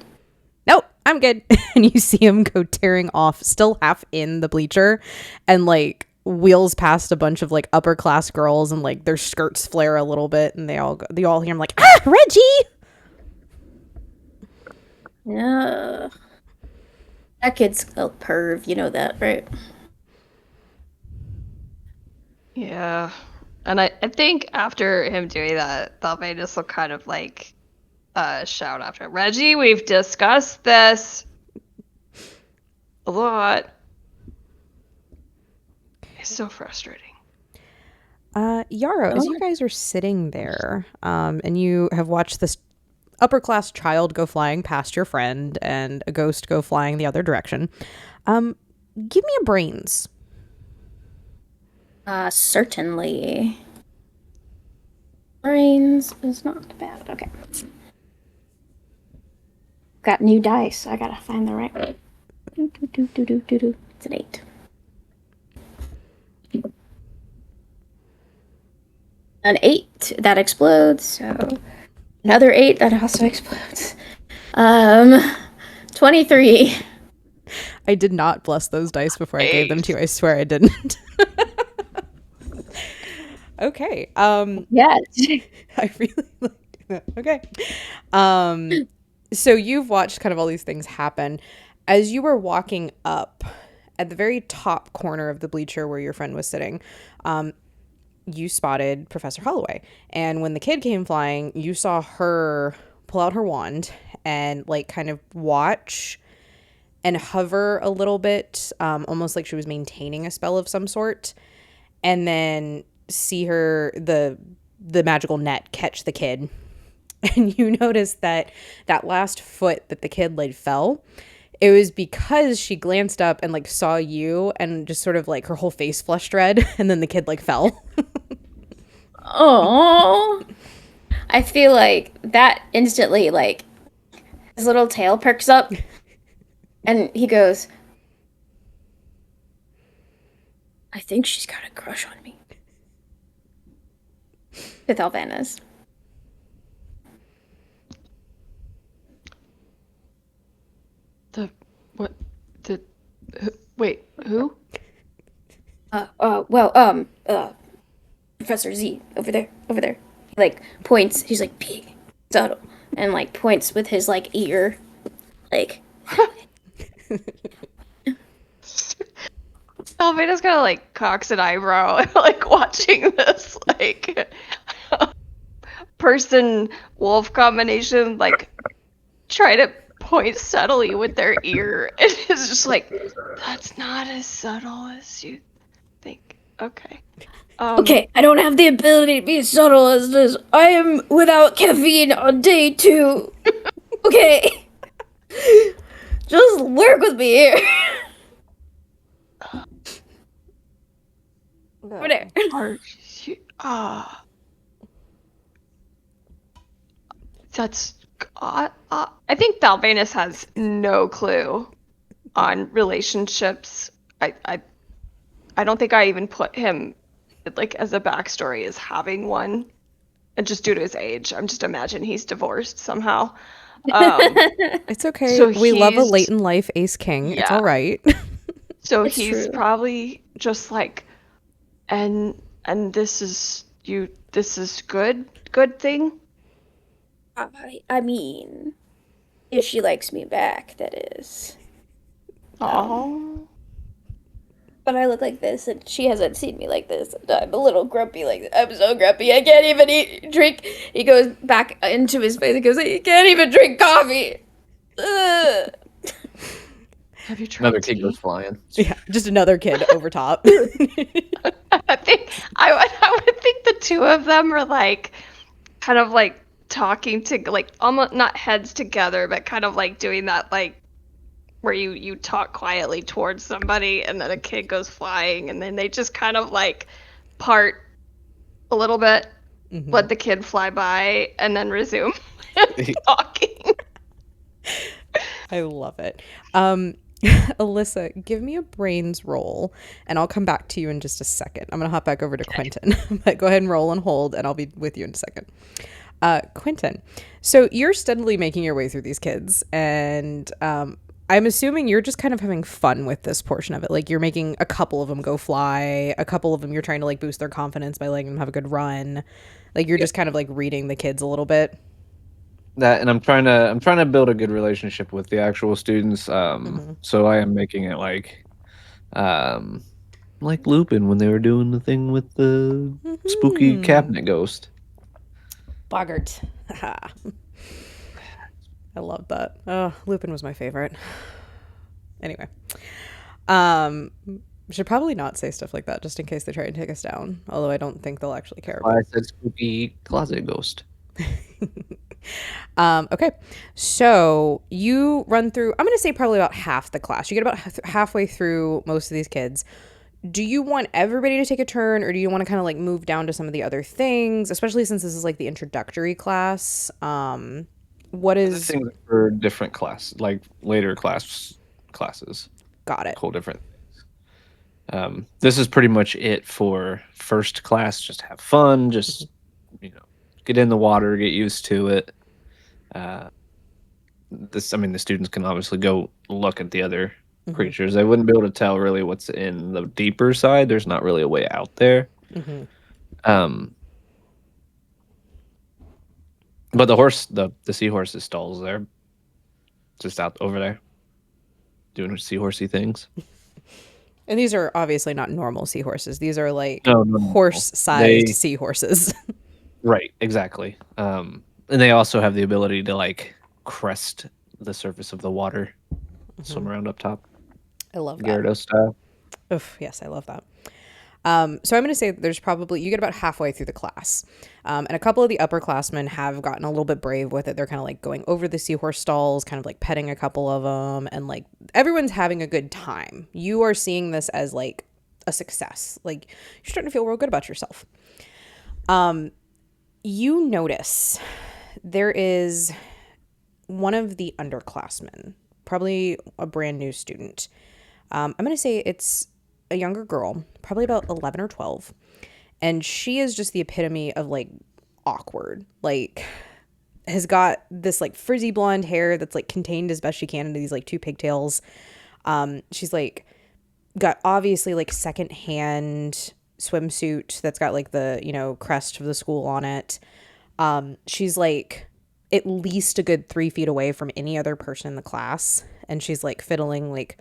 Speaker 2: Nope, I'm good. And you see him go tearing off, still half in the bleacher, and like wheels past a bunch of like upper class girls, and like their skirts flare a little bit, and they all hear him like, "Ah, Reggie!"
Speaker 1: Yeah. That kid's a perv, you know that, right?
Speaker 4: Yeah. And I think after him doing that, Thalvanus will kind of like shout after Reggie, we've discussed this a lot. It's so frustrating.
Speaker 2: Yarrow, as you guys are sitting there, and you have watched this upper class child go flying past your friend and a ghost go flying the other direction, give me a brains.
Speaker 1: Certainly. Brains is not bad. Okay. Got new dice. I gotta find the right one. It's an 8. An 8 that explodes. So another 8 that also explodes. 23.
Speaker 2: I did not bless those dice before I gave them to you. I swear I didn't. Okay.
Speaker 1: Yes.
Speaker 2: I really like that. Okay. So you've watched kind of all these things happen. As you were walking up at the very top corner of the bleacher where your friend was sitting, you spotted Professor Holloway. And when the kid came flying, you saw her pull out her wand and like kind of watch and hover a little bit, almost like she was maintaining a spell of some sort, and then see her the magical net catch the kid. And you notice that last foot that the kid laid fell. It was because she glanced up and like saw you and just sort of like her whole face flushed red, and then the kid like fell.
Speaker 1: Oh. I feel like that instantly, like, his little tail perks up, and he goes, I think she's got a crush on me. With Alvanas.
Speaker 4: Wait, who?
Speaker 1: Professor Z, over there. He, like, points, he's like, big, subtle, and, like, points with his, like, ear, like,
Speaker 4: Alveda's kind of like cocks an eyebrow, like watching this like person wolf combination like try to point subtly with their ear. It is just like, that's not as subtle as you think. Okay.
Speaker 1: okay, I don't have the ability to be as subtle as this. I am without caffeine on day 2. Okay. Just work with me here. Over there.
Speaker 4: Are you, that's I think Thalvanus has no clue on relationships. I don't think I even put him like as a backstory as having one, and just due to his age, I'm just imagine he's divorced somehow.
Speaker 2: It's okay.
Speaker 4: So
Speaker 2: We love a
Speaker 4: he's-
Speaker 2: late in life ace king. It's
Speaker 4: Yeah.
Speaker 2: all right.
Speaker 4: So
Speaker 1: It's
Speaker 4: he's
Speaker 1: true.
Speaker 4: probably just like, and this is good thing.
Speaker 1: I mean, if she likes me back, that is.
Speaker 4: Oh.
Speaker 1: But I look like this, and she hasn't seen me like this. And I'm a little grumpy like this. I'm so grumpy. I can't even drink. He goes back into his face and goes, you can't even drink coffee. Ugh.
Speaker 4: Have you tried
Speaker 5: Another kid
Speaker 4: tea?
Speaker 5: goes flying.
Speaker 2: Yeah, just another kid over top.
Speaker 4: I think I would think the two of them are like, kind of like talking to like almost not heads together, but kind of like doing that like where you talk quietly towards somebody and then a kid goes flying and then they just kind of like part a little bit, let the kid fly by and then resume talking.
Speaker 2: I love it. Alyssa, give me a brains roll, and I'll come back to you in just a second. I'm gonna hop back over to Quentin, but go ahead and roll and hold, and I'll be with you in a second. Quentin, so you're steadily making your way through these kids, and I'm assuming you're just kind of having fun with this portion of it. Like you're making a couple of them go fly, a couple of them you're trying to like boost their confidence by letting them have a good run. Like you're just kind of like reading the kids a little bit.
Speaker 3: That, and I'm trying to build a good relationship with the actual students. So I am making it um like Lupin when they were doing the thing with the spooky cabinet ghost.
Speaker 2: Boggart. I love that. Oh, Lupin was my favorite. Anyway, should probably not say stuff like that just in case they try and take us down. Although I don't think they'll actually care.
Speaker 3: Why I said spooky closet ghost.
Speaker 2: Okay, so you run through. I'm going to say probably about half the class. You get about halfway through most of these kids. Do you want everybody to take a turn, or do you want to kind of like move down to some of the other things, especially since this is like the introductory class? What is
Speaker 3: Things for different like later classes,
Speaker 2: got it?
Speaker 3: whole different. This is pretty much it for first class. Just have fun. Just get in the water, get used to it. The students can obviously go look at the other creatures. They wouldn't be able to tell really what's in the deeper side. There's not really a way out there. Um, but the seahorse's stalls there, just out over there, doing seahorsey things.
Speaker 2: And these are obviously not normal seahorses. These are like
Speaker 3: No.
Speaker 2: horse-sized
Speaker 3: They
Speaker 2: seahorses.
Speaker 3: Right, exactly. And they also have the ability to like crest the surface of the water, swim around up top,
Speaker 2: I love that.
Speaker 3: Gyarados style.
Speaker 2: Oof, yes, I love that. So I'm going to say there's probably, you get about halfway through the class. And a couple of the upperclassmen have gotten a little bit brave with it. They're kind of like going over the seahorse stalls, kind of like petting a couple of them. And like everyone's having a good time. You are seeing this as like a success. Like you're starting to feel real good about yourself. You notice there is one of the underclassmen, probably a brand new student. I'm going to say it's a younger girl, probably about 11 or 12. And she is just the epitome of like awkward, like has got this like frizzy blonde hair that's like contained as best she can into these like two pigtails. She's like got obviously like secondhand swimsuit that's got like the, crest of the school on it. She's like at least a good 3 feet away from any other person in the class. And she's like fiddling like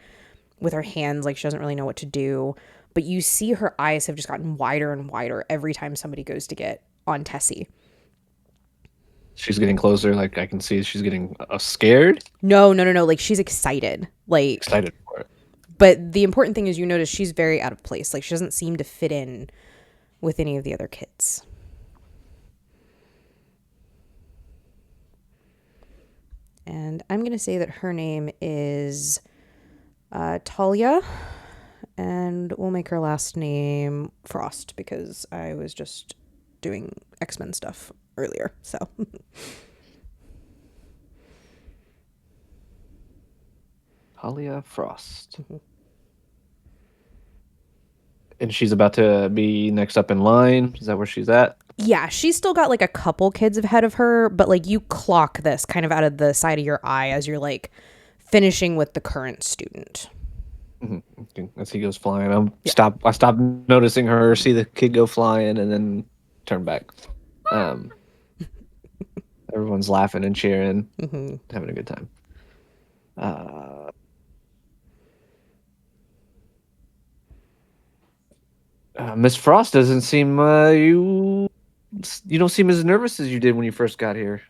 Speaker 2: with her hands, like she doesn't really know what to do. But you see her eyes have just gotten wider and wider every time somebody goes to get on Tessie.
Speaker 3: She's getting closer. Like I can see she's getting scared.
Speaker 2: No. Like she's excited. Like
Speaker 3: Excited for it.
Speaker 2: But the important thing is you notice she's very out of place. Like she doesn't seem to fit in with any of the other kids. And I'm going to say that her name is Talia. And we'll make her last name Frost because I was just doing X-Men stuff earlier. So
Speaker 3: Talia Frost. And she's about to be next up in line. Is that where she's at?
Speaker 2: yeah, she's still got like a couple kids ahead of her, but like you clock this kind of out of the side of your eye as you're like finishing with the current student.
Speaker 3: As he goes flying, I stop noticing her, see the kid go flying, and then turn back. Everyone's laughing and cheering, having a good time. Miss Frost doesn't seem you don't seem as nervous as you did when you first got here.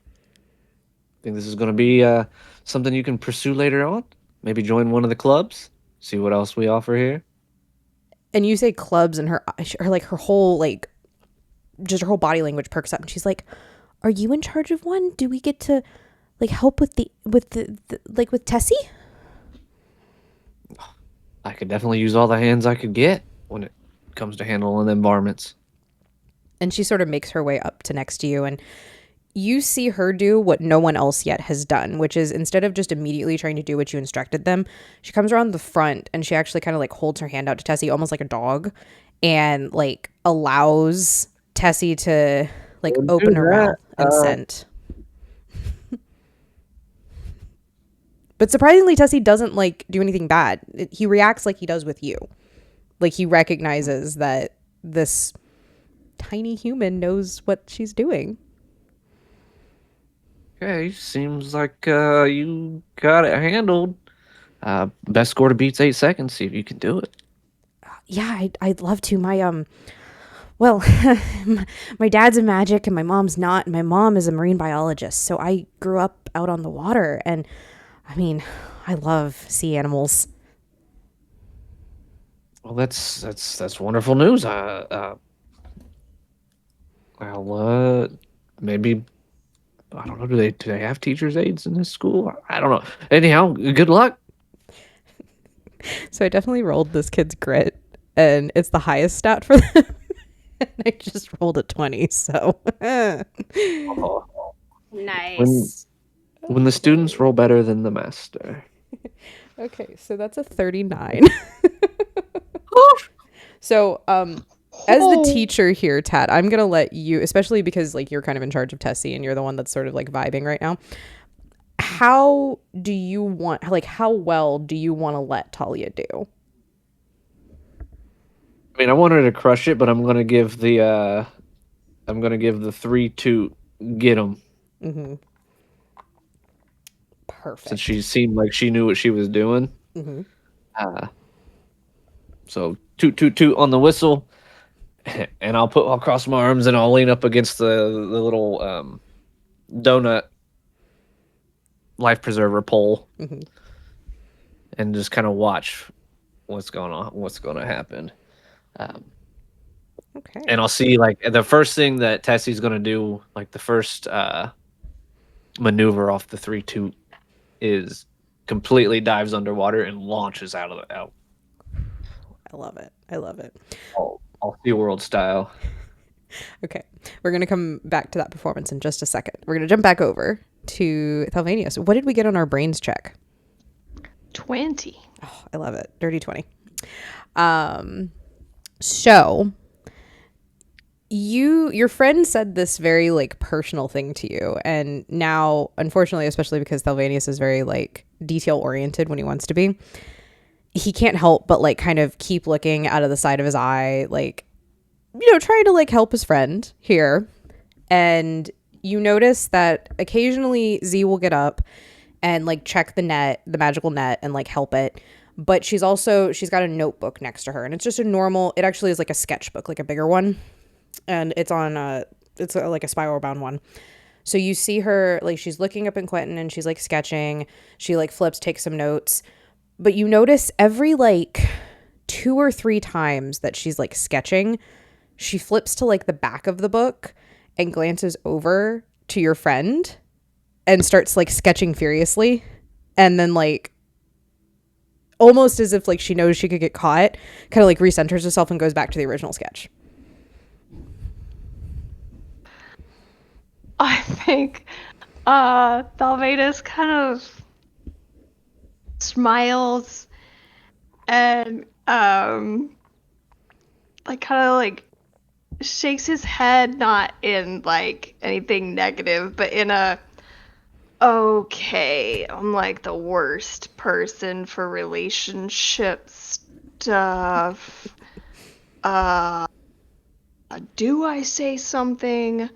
Speaker 3: Think this is going to be something you can pursue later on? Maybe join one of the clubs, see what else we offer here.
Speaker 2: And you say clubs, and her whole like just her whole body language perks up, and she's like, are you in charge of one? Do we get to like help with the like with Tessie?
Speaker 3: I could definitely use all the hands I could get when it comes to handling them varmints.
Speaker 2: And she sort of makes her way up to next to you, and you see her do what no one else yet has done, which is instead of just immediately trying to do what you instructed them, she comes around the front and she actually kind of like holds her hand out to Tessie almost like a dog and like allows Tessie to like
Speaker 3: Don't do
Speaker 2: open her
Speaker 3: that.
Speaker 2: mouth and scent. But surprisingly, Tessie doesn't like do anything bad. He reacts like he does with you. Like he recognizes that this tiny human knows what she's doing.
Speaker 3: Okay, seems like you got it handled. Best score to beats 8 seconds. See if you can do it.
Speaker 2: Yeah, I'd love to. Well, my dad's a magic and my mom's not. My mom is a marine biologist, so I grew up out on the water, and I mean, I love sea animals.
Speaker 3: Well, that's wonderful news. Well, maybe I don't know. Do they have teachers' aides in this school? I don't know. Anyhow, good luck.
Speaker 2: So I definitely rolled this kid's grit, and it's the highest stat for them. And I just rolled a 20, so
Speaker 3: Oh, when
Speaker 1: Nice.
Speaker 3: when the students roll better than the master.
Speaker 2: okay, so that's a 39. So, as the teacher here, Tat, I'm gonna let you, especially because like you're kind of in charge of Tessie and you're the one that's sort of like vibing right now. How do you want, like, how well do you want to let Talia do?
Speaker 3: I mean, I want her to crush it, but I'm gonna give the 3-2 get them
Speaker 2: Mm-hmm.
Speaker 3: since
Speaker 2: Perfect.
Speaker 3: she seemed like she knew what she was doing.
Speaker 2: Mm-hmm.
Speaker 3: Uh, so toot toot toot on the whistle, and I'll cross my arms and I'll lean up against the little donut life preserver pole
Speaker 2: Mm-hmm.
Speaker 3: and just kind of watch what's going to happen. Um,
Speaker 2: Okay.
Speaker 3: and I'll see like the first thing that Tessie's going to do, like the first maneuver off the 3-2 is completely dives underwater and launches out
Speaker 2: I love it. I love it.
Speaker 3: all SeaWorld style.
Speaker 2: Okay. We're going to come back to that performance in just a second. We're going to jump back over to Thelvania. So, what did we get on our brains check?
Speaker 4: 20.
Speaker 2: Oh, I love it. Dirty 20. So your friend said this very like personal thing to you, and now unfortunately, especially because Thelvanius is very like detail oriented when he wants to be, he can't help but like kind of keep looking out of the side of his eye, like, you know, trying to like help his friend here. And you notice that occasionally Z will get up and like check the magical net, and like help it. But she's got a notebook next to her, and it's just a normal, it actually is like a sketchbook, like a bigger one. And it's like a spiral bound one. So you see her, like, she's looking up in Quentin and she's like sketching. She like flips, takes some notes. But you notice every like 2 or 3 times that she's like sketching, she flips to like the back of the book and glances over to your friend and starts like sketching furiously. And then like almost as if like she knows she could get caught, kind of like recenters herself and goes back to the original sketch.
Speaker 4: I think Thalvedas kind of smiles and like kind of like shakes his head, not in like anything negative, but in a okay, I'm like the worst person for relationship stuff. Do I say something?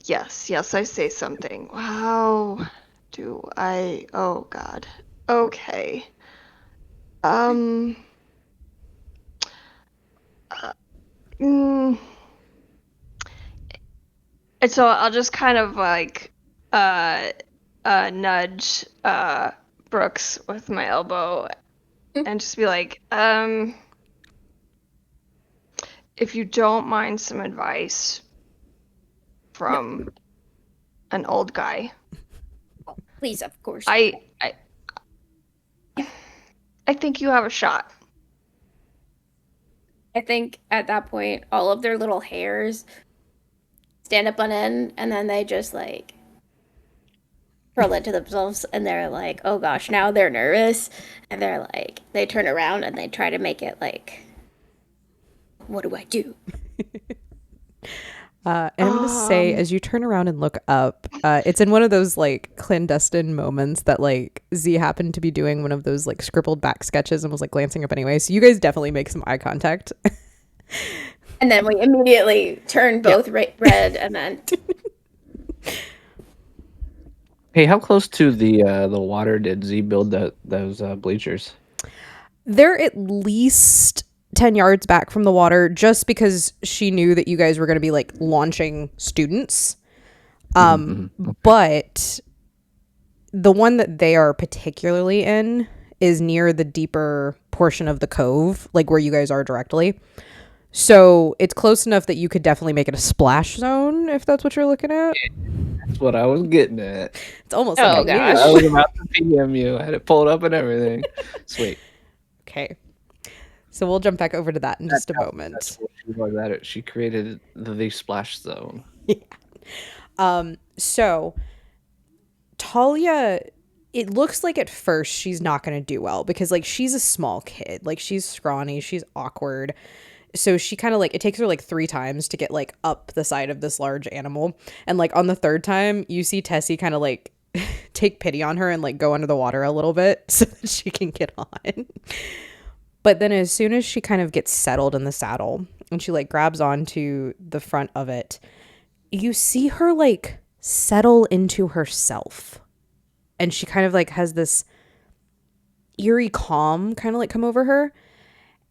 Speaker 4: Yes, I say something. Wow. Do I? Oh God. Okay. Um. Mm, and so I'll just kind of like uh nudge Brooks with my elbow and just be like, if you don't mind some advice from an old guy.
Speaker 1: Please, of course.
Speaker 4: I think you have a shot.
Speaker 1: I think at that point, all of their little hairs stand up on end, and then they just like curl it to themselves, and they're like, "Oh gosh!" Now they're nervous, and they're like, they turn around and they try to make it like, "What do I do?"
Speaker 2: And I'm going to say, as you turn around and look up, it's in one of those like clandestine moments that like Z happened to be doing one of those like scribbled back sketches and was like glancing up anyway. So you guys definitely make some eye contact.
Speaker 1: And then we immediately turn both red, and then
Speaker 3: Hey, how close to the water did Z build those bleachers?
Speaker 2: They're at least 10 yards back from the water just because she knew that you guys were going to be like launching students. But the one that they are particularly in is near the deeper portion of the cove, like where you guys are directly. So it's close enough that you could definitely make it a splash zone if that's what you're looking at.
Speaker 3: That's what I was getting at.
Speaker 2: It's almost
Speaker 1: Oh,
Speaker 2: like a
Speaker 1: gosh.
Speaker 3: I
Speaker 2: niche.
Speaker 3: was about to PM you. I had it pulled up and everything. Sweet.
Speaker 2: Okay. So we'll jump back over to that in just a
Speaker 3: That's
Speaker 2: moment.
Speaker 3: what she was at it. She created the splash zone.
Speaker 2: So Talia, it looks like at first she's not going to do well because like she's a small kid. Like she's scrawny, she's awkward. So she kind of like, it takes her like 3 times to get like up the side of this large animal. And like on the 3rd time, you see Tessie kind of like take pity on her and like go under the water a little bit so that she can get on. But then as soon as she kind of gets settled in the saddle and she like grabs onto the front of it, you see her like settle into herself. And she kind of like has this eerie calm kind of like come over her.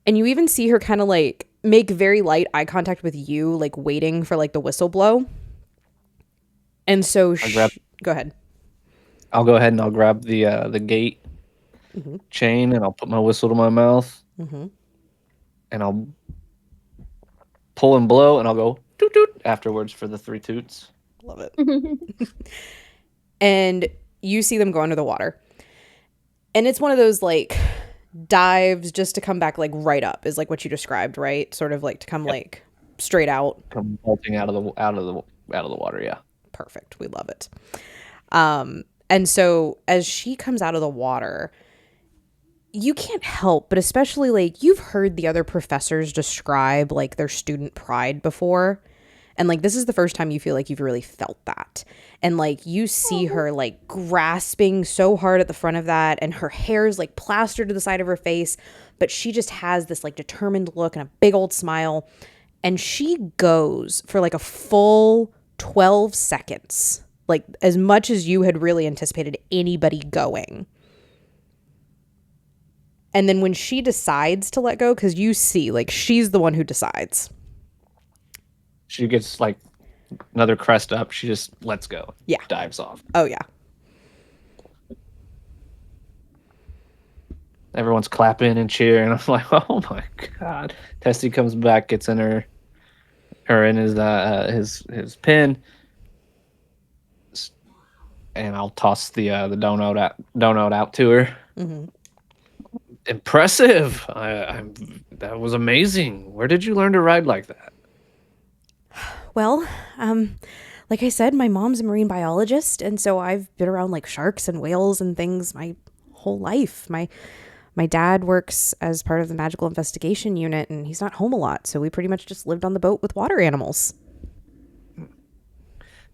Speaker 2: And you even see her kind of like make very light eye contact with you, like waiting for like the whistle blow. And so go ahead.
Speaker 3: I'll go ahead and I'll grab the gate chain and I'll put my whistle to my mouth and I'll pull and blow and I'll go toot toot afterwards for the 3 toots.
Speaker 2: Love it. And you see them go under the water. And it's one of those like dives just to come back like right up is like what you described, right? Sort of like to come like straight out.
Speaker 3: Come bolting out of the water, yeah.
Speaker 2: Perfect. We love it. And so as she comes out of the water, you can't help but especially like you've heard the other professors describe like their student pride before. And like this is the first time you feel like you've really felt that. And like you see her like grasping so hard at the front of that and her hair's like plastered to the side of her face, but she just has this like determined look and a big old smile. And she goes for like a full 12 seconds, like as much as you had really anticipated anybody going. And then when she decides to let go, because you see, like, she's the one who decides.
Speaker 3: She gets like another crest up. She just lets go.
Speaker 2: Yeah.
Speaker 3: Dives off.
Speaker 2: Oh, yeah.
Speaker 3: Everyone's clapping and cheering. I'm like, oh my god. Tessie comes back, gets in her in his pin, and I'll toss the donut out to her. Impressive. I'm that was amazing. Where did you learn to ride like that?
Speaker 2: Well, like I said, my mom's a marine biologist, and so I've been around like sharks and whales and things my whole life. My dad works as part of the magical investigation unit, and he's not home a lot, so we pretty much just lived on the boat with water animals.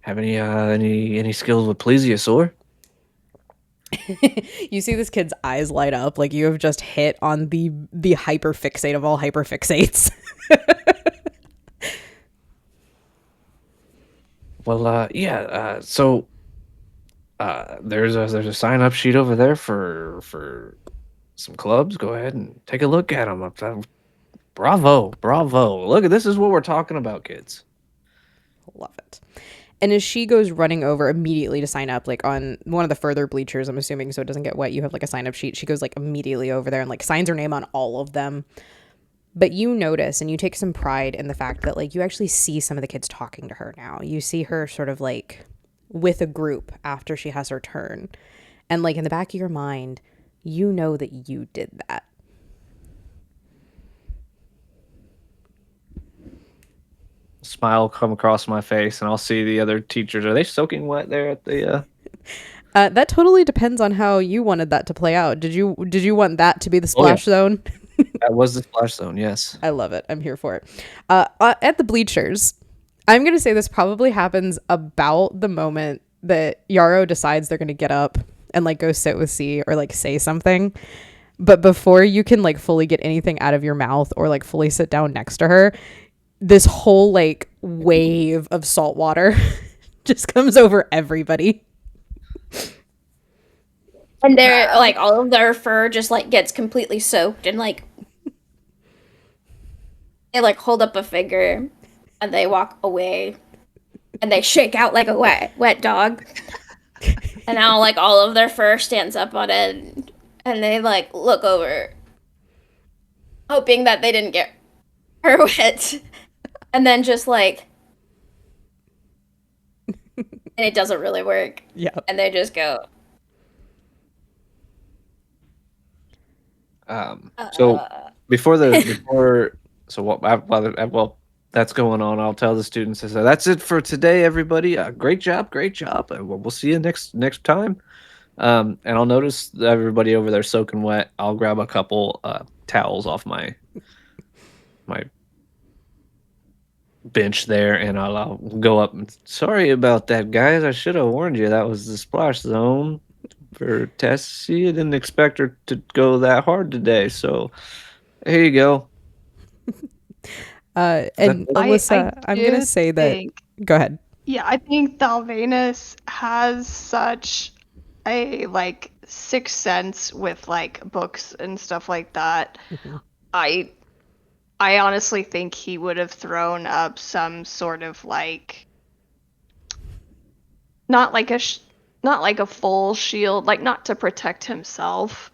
Speaker 3: Have any skills with plesiosaur?
Speaker 2: You see this kid's eyes light up like you have just hit on the hyperfixate of all hyperfixates.
Speaker 3: Well, yeah. So there's a sign up sheet over there for some clubs. Go ahead and take a look at them. Bravo. Look, this is what we're talking about, kids.
Speaker 2: Love it. And as she goes running over immediately to sign up, like on one of the further bleachers, I'm assuming, so it doesn't get wet, you have like a sign up sheet. She goes like immediately over there and like signs her name on all of them. But you notice and you take some pride in the fact that like you actually see some of the kids talking to her now. You see her sort of like with a group after she has her turn. And like in the back of your mind, you know that you did that.
Speaker 3: Smile come across my face, and I'll see the other teachers. Are they soaking wet there at the?
Speaker 2: That totally depends on how you wanted that to play out. Did you want that to be the
Speaker 3: Oh yeah,
Speaker 2: splash zone?
Speaker 3: that was the splash zone. Yes.
Speaker 2: I love it. I'm here for it. At the bleachers, I'm going to say this probably happens about the moment that Yarrow decides they're going to get up and like go sit with C or like say something. But before you can like fully get anything out of your mouth or like fully sit down next to her, this whole like wave of salt water just comes over everybody.
Speaker 1: And they're like all of their fur just like gets completely soaked and like they like hold up a finger and they walk away and they shake out like a wet dog. And now like all of their fur stands up on end and they like look over hoping that they didn't get her wet. And then just like and it doesn't really work.
Speaker 2: Yeah.
Speaker 1: And they just go,
Speaker 3: So before so what well that's going on. I'll tell the students. I said that's it for today, everybody. Great job, great job. We'll see you next time. And I'll notice that everybody over there soaking wet. I'll grab a couple towels off my bench there, and I'll go up and sorry about that, guys. I should have warned you. That was the splash zone for Tessie. I didn't expect her to go that hard today, so here you go.
Speaker 2: And Alyssa, I'm going to say that. Go ahead.
Speaker 4: Yeah, I think Dalvanus has such a like sixth sense with like books and stuff like that. I I honestly think he would have thrown up some sort of like not like not like a full shield, like not to protect himself,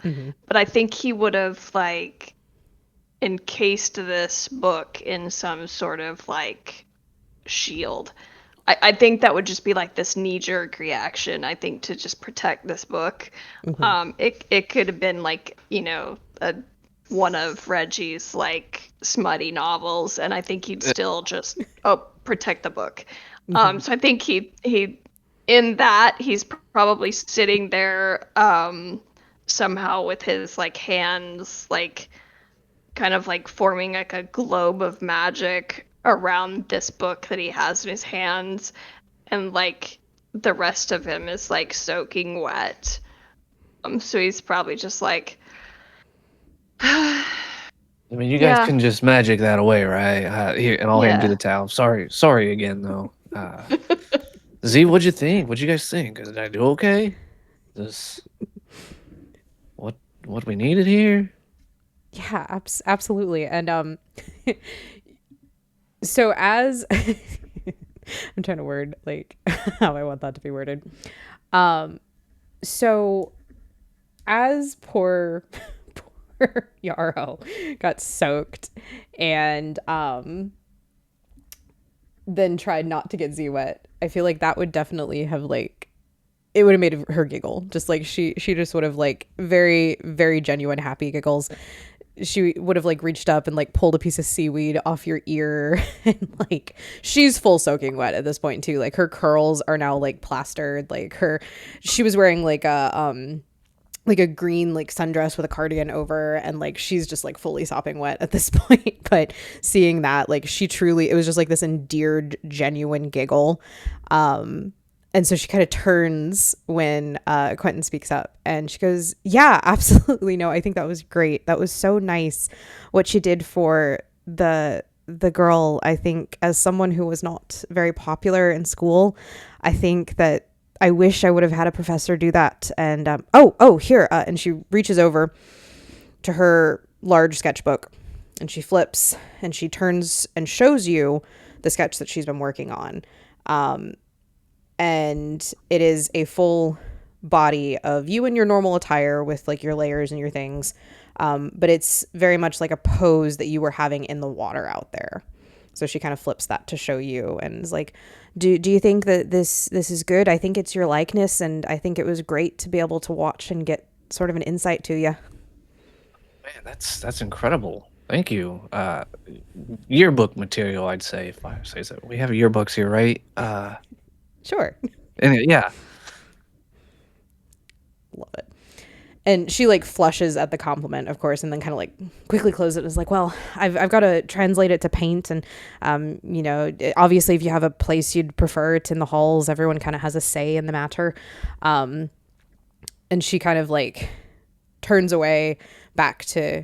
Speaker 4: but I think he would have like encased this book in some sort of like shield. I think that would just be like this knee-jerk reaction, I think, to just protect this book. It could have been like, you know, one of Reggie's like smutty novels, and I think he'd still just protect the book. So I think he in that he's probably sitting there somehow with his like hands like kind of like forming like a globe of magic around this book that he has in his hands, and like the rest of him is like soaking wet. So he's probably just like
Speaker 3: I mean, you guys
Speaker 4: Yeah.
Speaker 3: can just magic that away, right? Here, and I'll hand you
Speaker 4: Yeah.
Speaker 3: the towel. Sorry again, though. Z, what'd you think? What'd you guys think? Did I do okay? This what we needed here?
Speaker 2: Yeah, absolutely. And so as I'm trying to word like how I want that to be worded. So as poor Yarrow got soaked and then tried not to get Z wet, I feel like that would definitely have like it would have made her giggle. Just like she just would have like very, very genuine happy giggles. She would have like reached up and like pulled a piece of seaweed off your ear and like she's full soaking wet at this point too. Like her curls are now like plastered. Like she was wearing like a green like sundress with a cardigan over, and like she's just like fully sopping wet at this point. But seeing that, like it was just like this endeared genuine giggle. And so she kind of turns when Quentin speaks up and she goes, yeah, absolutely. No, I think that was great. That was so nice what she did for the girl. I think as someone who was not very popular in school, I think that I wish I would have had a professor do that. And here. And she reaches over to her large sketchbook and she flips and she turns and shows you the sketch that she's been working on. And it is a full body of you in your normal attire with like your layers and your things. But it's very much like a pose that you were having in the water out there. So she kind of flips that to show you and is like, do you think that this is good? I think it's your likeness, and I think it was great to be able to watch and get sort of an insight to you.
Speaker 3: Man, that's incredible. Thank you. Yearbook material, I'd say, if I say so. We have yearbooks here, right?
Speaker 2: Sure.
Speaker 3: And yeah.
Speaker 2: Love it. And she like flushes at the compliment, of course, and then kind of like quickly closes it and is like, well, I've got to translate it to paint. And, obviously if you have a place you'd prefer, it's in the halls. Everyone kind of has a say in the matter. And she kind of like turns away back to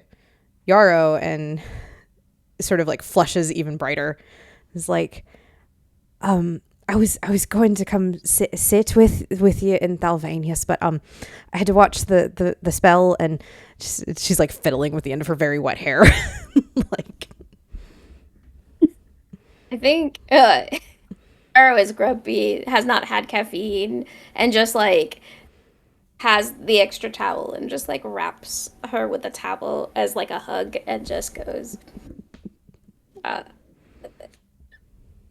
Speaker 2: Yarrow and sort of like flushes even brighter. It's like, I was going to come sit with you in Thalvanius, but I had to watch the spell, and she's like fiddling with the end of her very wet hair. Like,
Speaker 1: I think Arrow is grumpy, has not had caffeine, and just like has the extra towel and just like wraps her with the towel as like a hug and just goes, uh,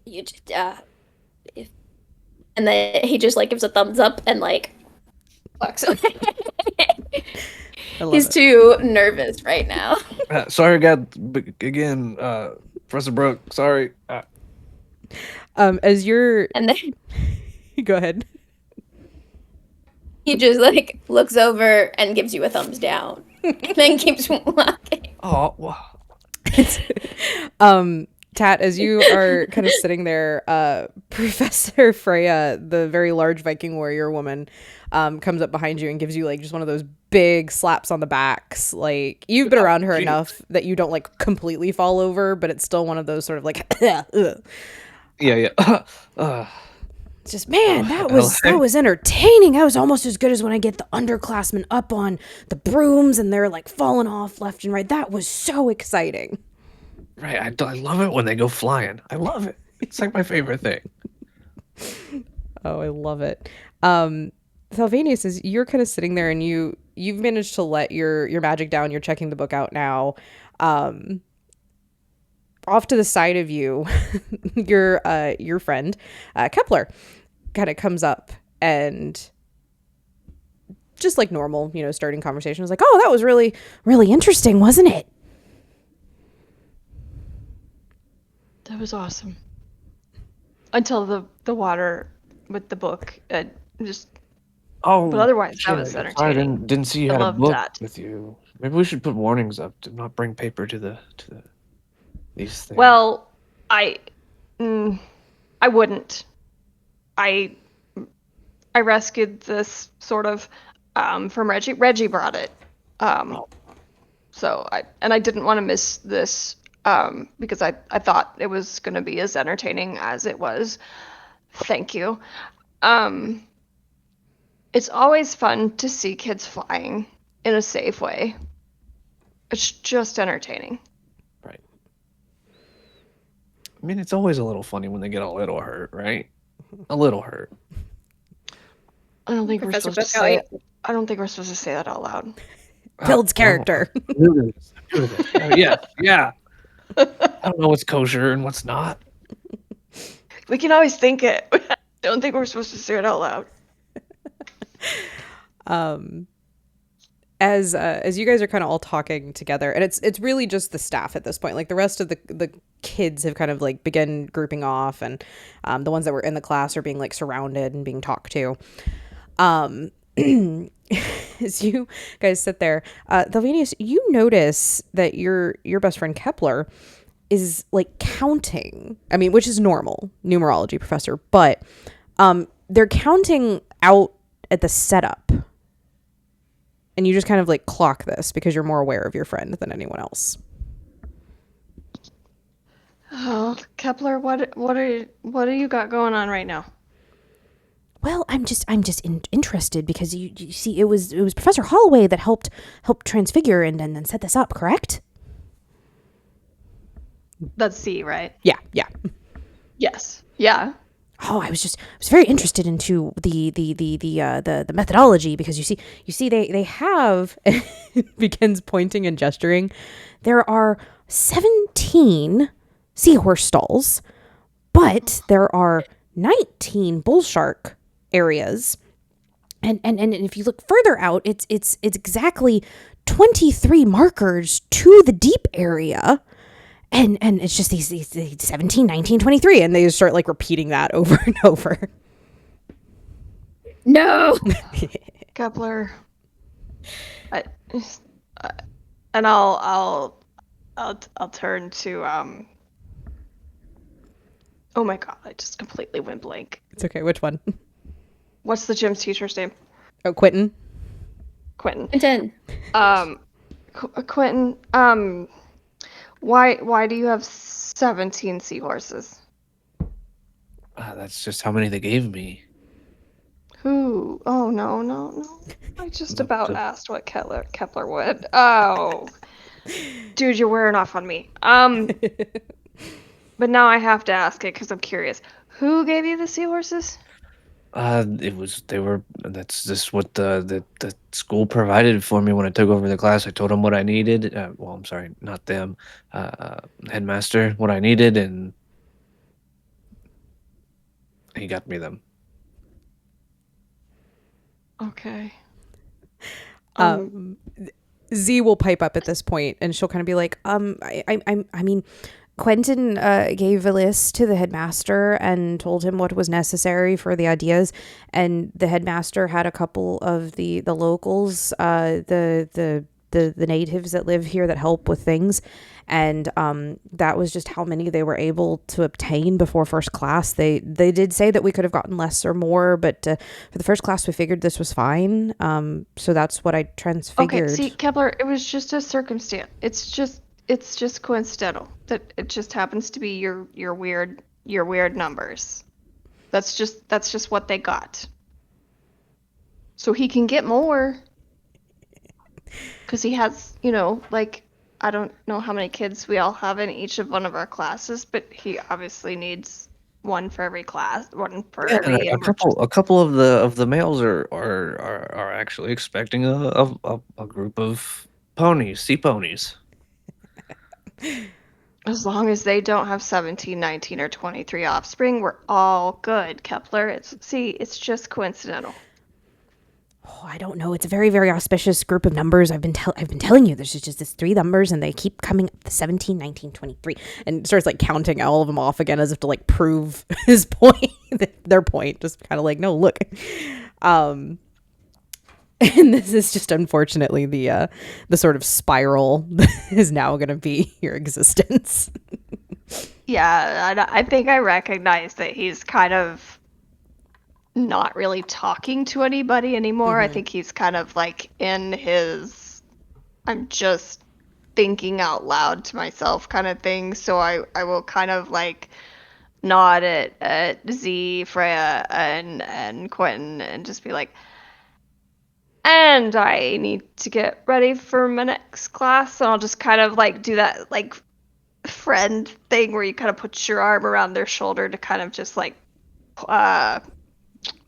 Speaker 1: you just, if, and then he just like gives a thumbs up and like walks away.
Speaker 2: I love
Speaker 1: He's
Speaker 2: it.
Speaker 1: too nervous right now.
Speaker 3: Sorry, again, Professor Brooke. Sorry.
Speaker 2: As you're
Speaker 1: And then
Speaker 2: go ahead.
Speaker 1: he just like looks over and gives you a thumbs down and then keeps walking.
Speaker 3: Oh, wow.
Speaker 2: Tat, as you are kind of sitting there, Professor Freya, the very large Viking warrior woman, comes up behind you and gives you like just one of those big slaps on the backs. Like, you've been around her enough that you don't like completely fall over, but it's still one of those sort of like
Speaker 3: Yeah.
Speaker 2: it's just, man, that was entertaining. That was almost as good as when I get the underclassmen up on the brooms and they're like falling off left and right. That was so exciting.
Speaker 3: Right. I love it when they go flying. I love it. It's like my favorite thing.
Speaker 2: Oh, I love it. Thalvanius, is you're kind of sitting there and you've managed to let your magic down. You're checking the book out now. Off to the side of you, your friend Kepler kind of comes up and just like normal, starting conversation was like, "Oh, that was really, really interesting, wasn't it?"
Speaker 4: That was awesome. Until the water with the book, just.
Speaker 3: Oh,
Speaker 4: But otherwise, that
Speaker 3: shit,
Speaker 4: was
Speaker 3: sorry, I
Speaker 4: entertaining.
Speaker 3: didn't see you
Speaker 4: I
Speaker 3: had a
Speaker 4: loved
Speaker 3: book
Speaker 4: that.
Speaker 3: with you. Maybe we should put warnings up to not bring paper to these things.
Speaker 4: Well, I wouldn't. I rescued this sort of from Reggie. Reggie brought it. So I didn't want to miss this because I thought it was going to be as entertaining as it was. Thank you. It's always fun to see kids flying in a safe way. It's just entertaining.
Speaker 3: Right. I mean, it's always a little funny when they get a little hurt, right? A little hurt.
Speaker 4: I don't think
Speaker 1: Professor
Speaker 4: we're supposed to
Speaker 1: Buck,
Speaker 4: say it. I don't think we're supposed to say that out loud.
Speaker 2: Builds character.
Speaker 3: Yeah, yeah. I don't know what's kosher and what's not.
Speaker 4: We can always think it. I don't think we're supposed to say it out loud.
Speaker 2: As you guys are kind of all talking together, and it's really just the staff at this point. Like, the rest of the kids have kind of like begun grouping off, and the ones that were in the class are being like surrounded and being talked to. As you guys sit there, Thalvanius, you notice that your best friend Kepler is like counting. I mean, which is normal, numerology professor, but they're counting out at the setup. And you just kind of like clock this because you're more aware of your friend than anyone else.
Speaker 4: Oh, Kepler, what do you got going on right now?
Speaker 2: Well, I'm just interested because you see, it was Professor Holloway that helped transfigure and then set this up, correct?
Speaker 4: That's C, right?
Speaker 2: Yeah.
Speaker 4: Yes. Yeah.
Speaker 2: I was very interested into the methodology, because you see they have begins pointing and gesturing. There are 17 seahorse stalls, but there are 19 bull shark areas. And if you look further out, it's exactly 23 markers to the deep area. And it's just these 17, 19, 23, and they just start like repeating that over and over.
Speaker 1: No.
Speaker 4: Kepler. I, uh, and I'll turn to Oh my god, I just completely went blank.
Speaker 2: It's okay. Which one?
Speaker 4: What's the gym teacher's name?
Speaker 2: Oh, Quentin.
Speaker 4: Quentin.
Speaker 1: Quentin.
Speaker 4: Quentin. Why do you have 17 seahorses?
Speaker 3: That's just how many they gave me.
Speaker 4: Who? Oh no. I just about
Speaker 3: the-
Speaker 4: asked what Kepler would. Oh, dude, you're wearing off on me. But now I have to ask it because I'm curious. Who gave you the seahorses?
Speaker 3: That's just what the school provided for me when I took over the class. I told them what I needed. Well, I'm sorry, not them. Headmaster, what I needed, and he got me them.
Speaker 4: Okay.
Speaker 2: Z will pipe up at this point, and she'll kind of be like, I mean, Quentin gave a list to the headmaster and told him what was necessary for the ideas, and the headmaster had a couple of the locals, the natives that live here that help with things, and that was just how many they were able to obtain before first class. They did say that we could have gotten less or more, but for the first class we figured this was fine. So that's what I transfigured.
Speaker 4: Okay, see, Kepler, it was just a circumstance. It's just coincidental that it just happens to be your weird numbers. That's just what they got. So he can get more because he has, like, I don't know how many kids we all have in each of one of our classes, but he obviously needs one for every class, one for
Speaker 3: Yeah, and
Speaker 4: every
Speaker 3: a couple of the males are actually expecting a group of ponies, sea ponies.
Speaker 4: As long as they don't have 17, 19, or 23 offspring, we're all good, Kepler. It's just coincidental.
Speaker 2: Oh, I don't know. It's a very, very auspicious group of numbers. I've been telling you, there's just this three numbers, and they keep coming up, the 17, 19, 23, and starts like counting all of them off again as if to like prove his point, their point. Just kind of like, no, look. And this is just unfortunately the sort of spiral that is now going to be your existence.
Speaker 4: Yeah, I think I recognize that he's kind of not really talking to anybody anymore. I think he's kind of like in his I'm just thinking out loud to myself kind of thing. So I will kind of like nod at Z, Freya, and Quentin and just be like, and I need to get ready for my next class. And I'll just kind of like do that like friend thing where you kind of put your arm around their shoulder to kind of just like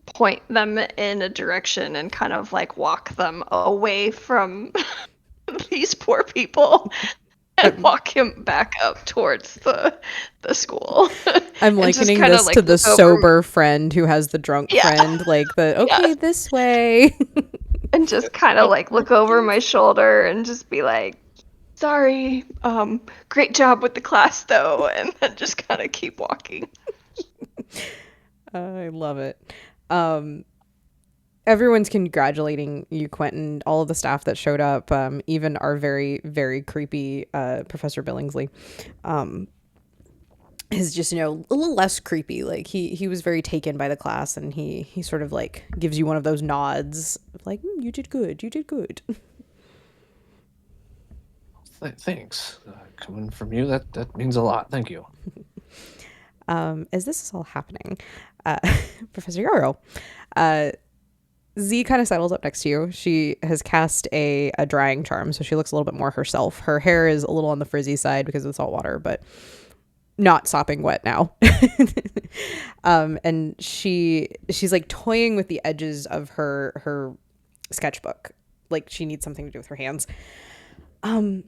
Speaker 4: point them in a direction and kind of like walk them away from these poor people and walk him back up towards the school.
Speaker 2: I'm likening this to the sober friend who has the drunk friend, like this way.
Speaker 4: And just kind of like look over my shoulder and just be like, sorry, great job with the class though, and then just kind of keep walking.
Speaker 2: I love it. Everyone's congratulating you, Quentin. All of the staff that showed up, even our very, very creepy Professor Billingsley, is just a little less creepy. Like he was very taken by the class, and he sort of like gives you one of those nods, like you did good, you did good.
Speaker 3: Thanks. Coming from you, that means a lot. Thank you.
Speaker 2: As this is all happening, Professor Yarrow, Z kind of settles up next to you. She has cast a drying charm, so she looks a little bit more herself. Her hair is a little on the frizzy side because of the salt water, but not sopping wet now. And she's like toying with the edges of her sketchbook, like she needs something to do with her hands. So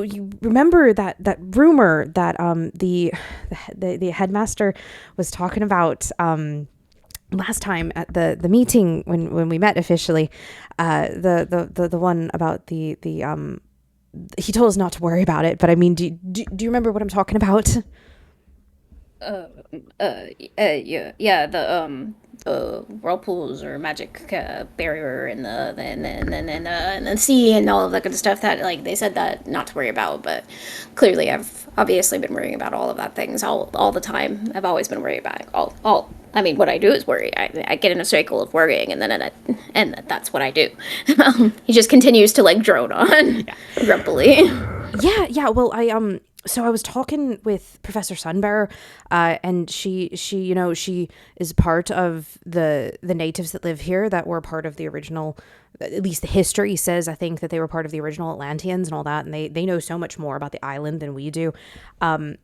Speaker 2: you remember that rumor that the headmaster was talking about last time at the meeting when we met officially, the one about the he told us not to worry about it, but I mean, do you remember what I'm talking about?
Speaker 1: Yeah, the whirlpools or magic barrier and the sea and all of that good stuff that like they said that not to worry about, but clearly I've obviously been worrying about all of that things all the time. I've always been worried about it. All I mean, what I do is worry. I get in a cycle of worrying, and that's what I do. He just continues to like drone on grumpily.
Speaker 2: Yeah. Well, so I was talking with Professor Sunbearer, and she is part of the natives that live here that were part of the original. At least the history says, I think, that they were part of the original Atlanteans and all that, and they know so much more about the island than we do. And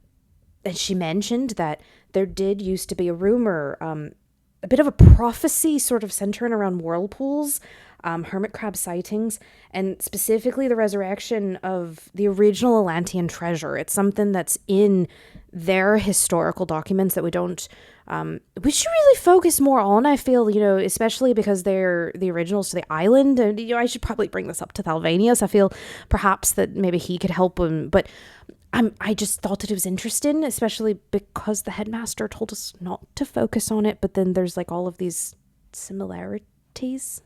Speaker 2: she mentioned that there did used to be a rumor, a bit of a prophecy sort of centering around whirlpools, hermit crab sightings, and specifically the resurrection of the original Atlantean treasure. It's something that's in their historical documents that we should really focus more on, I feel, especially because they're the originals to the island. And, I should probably bring this up to Thalvanius. I feel perhaps that maybe he could help him, but I just thought that it was interesting, especially because the headmaster told us not to focus on it, but then there's like all of these similarities.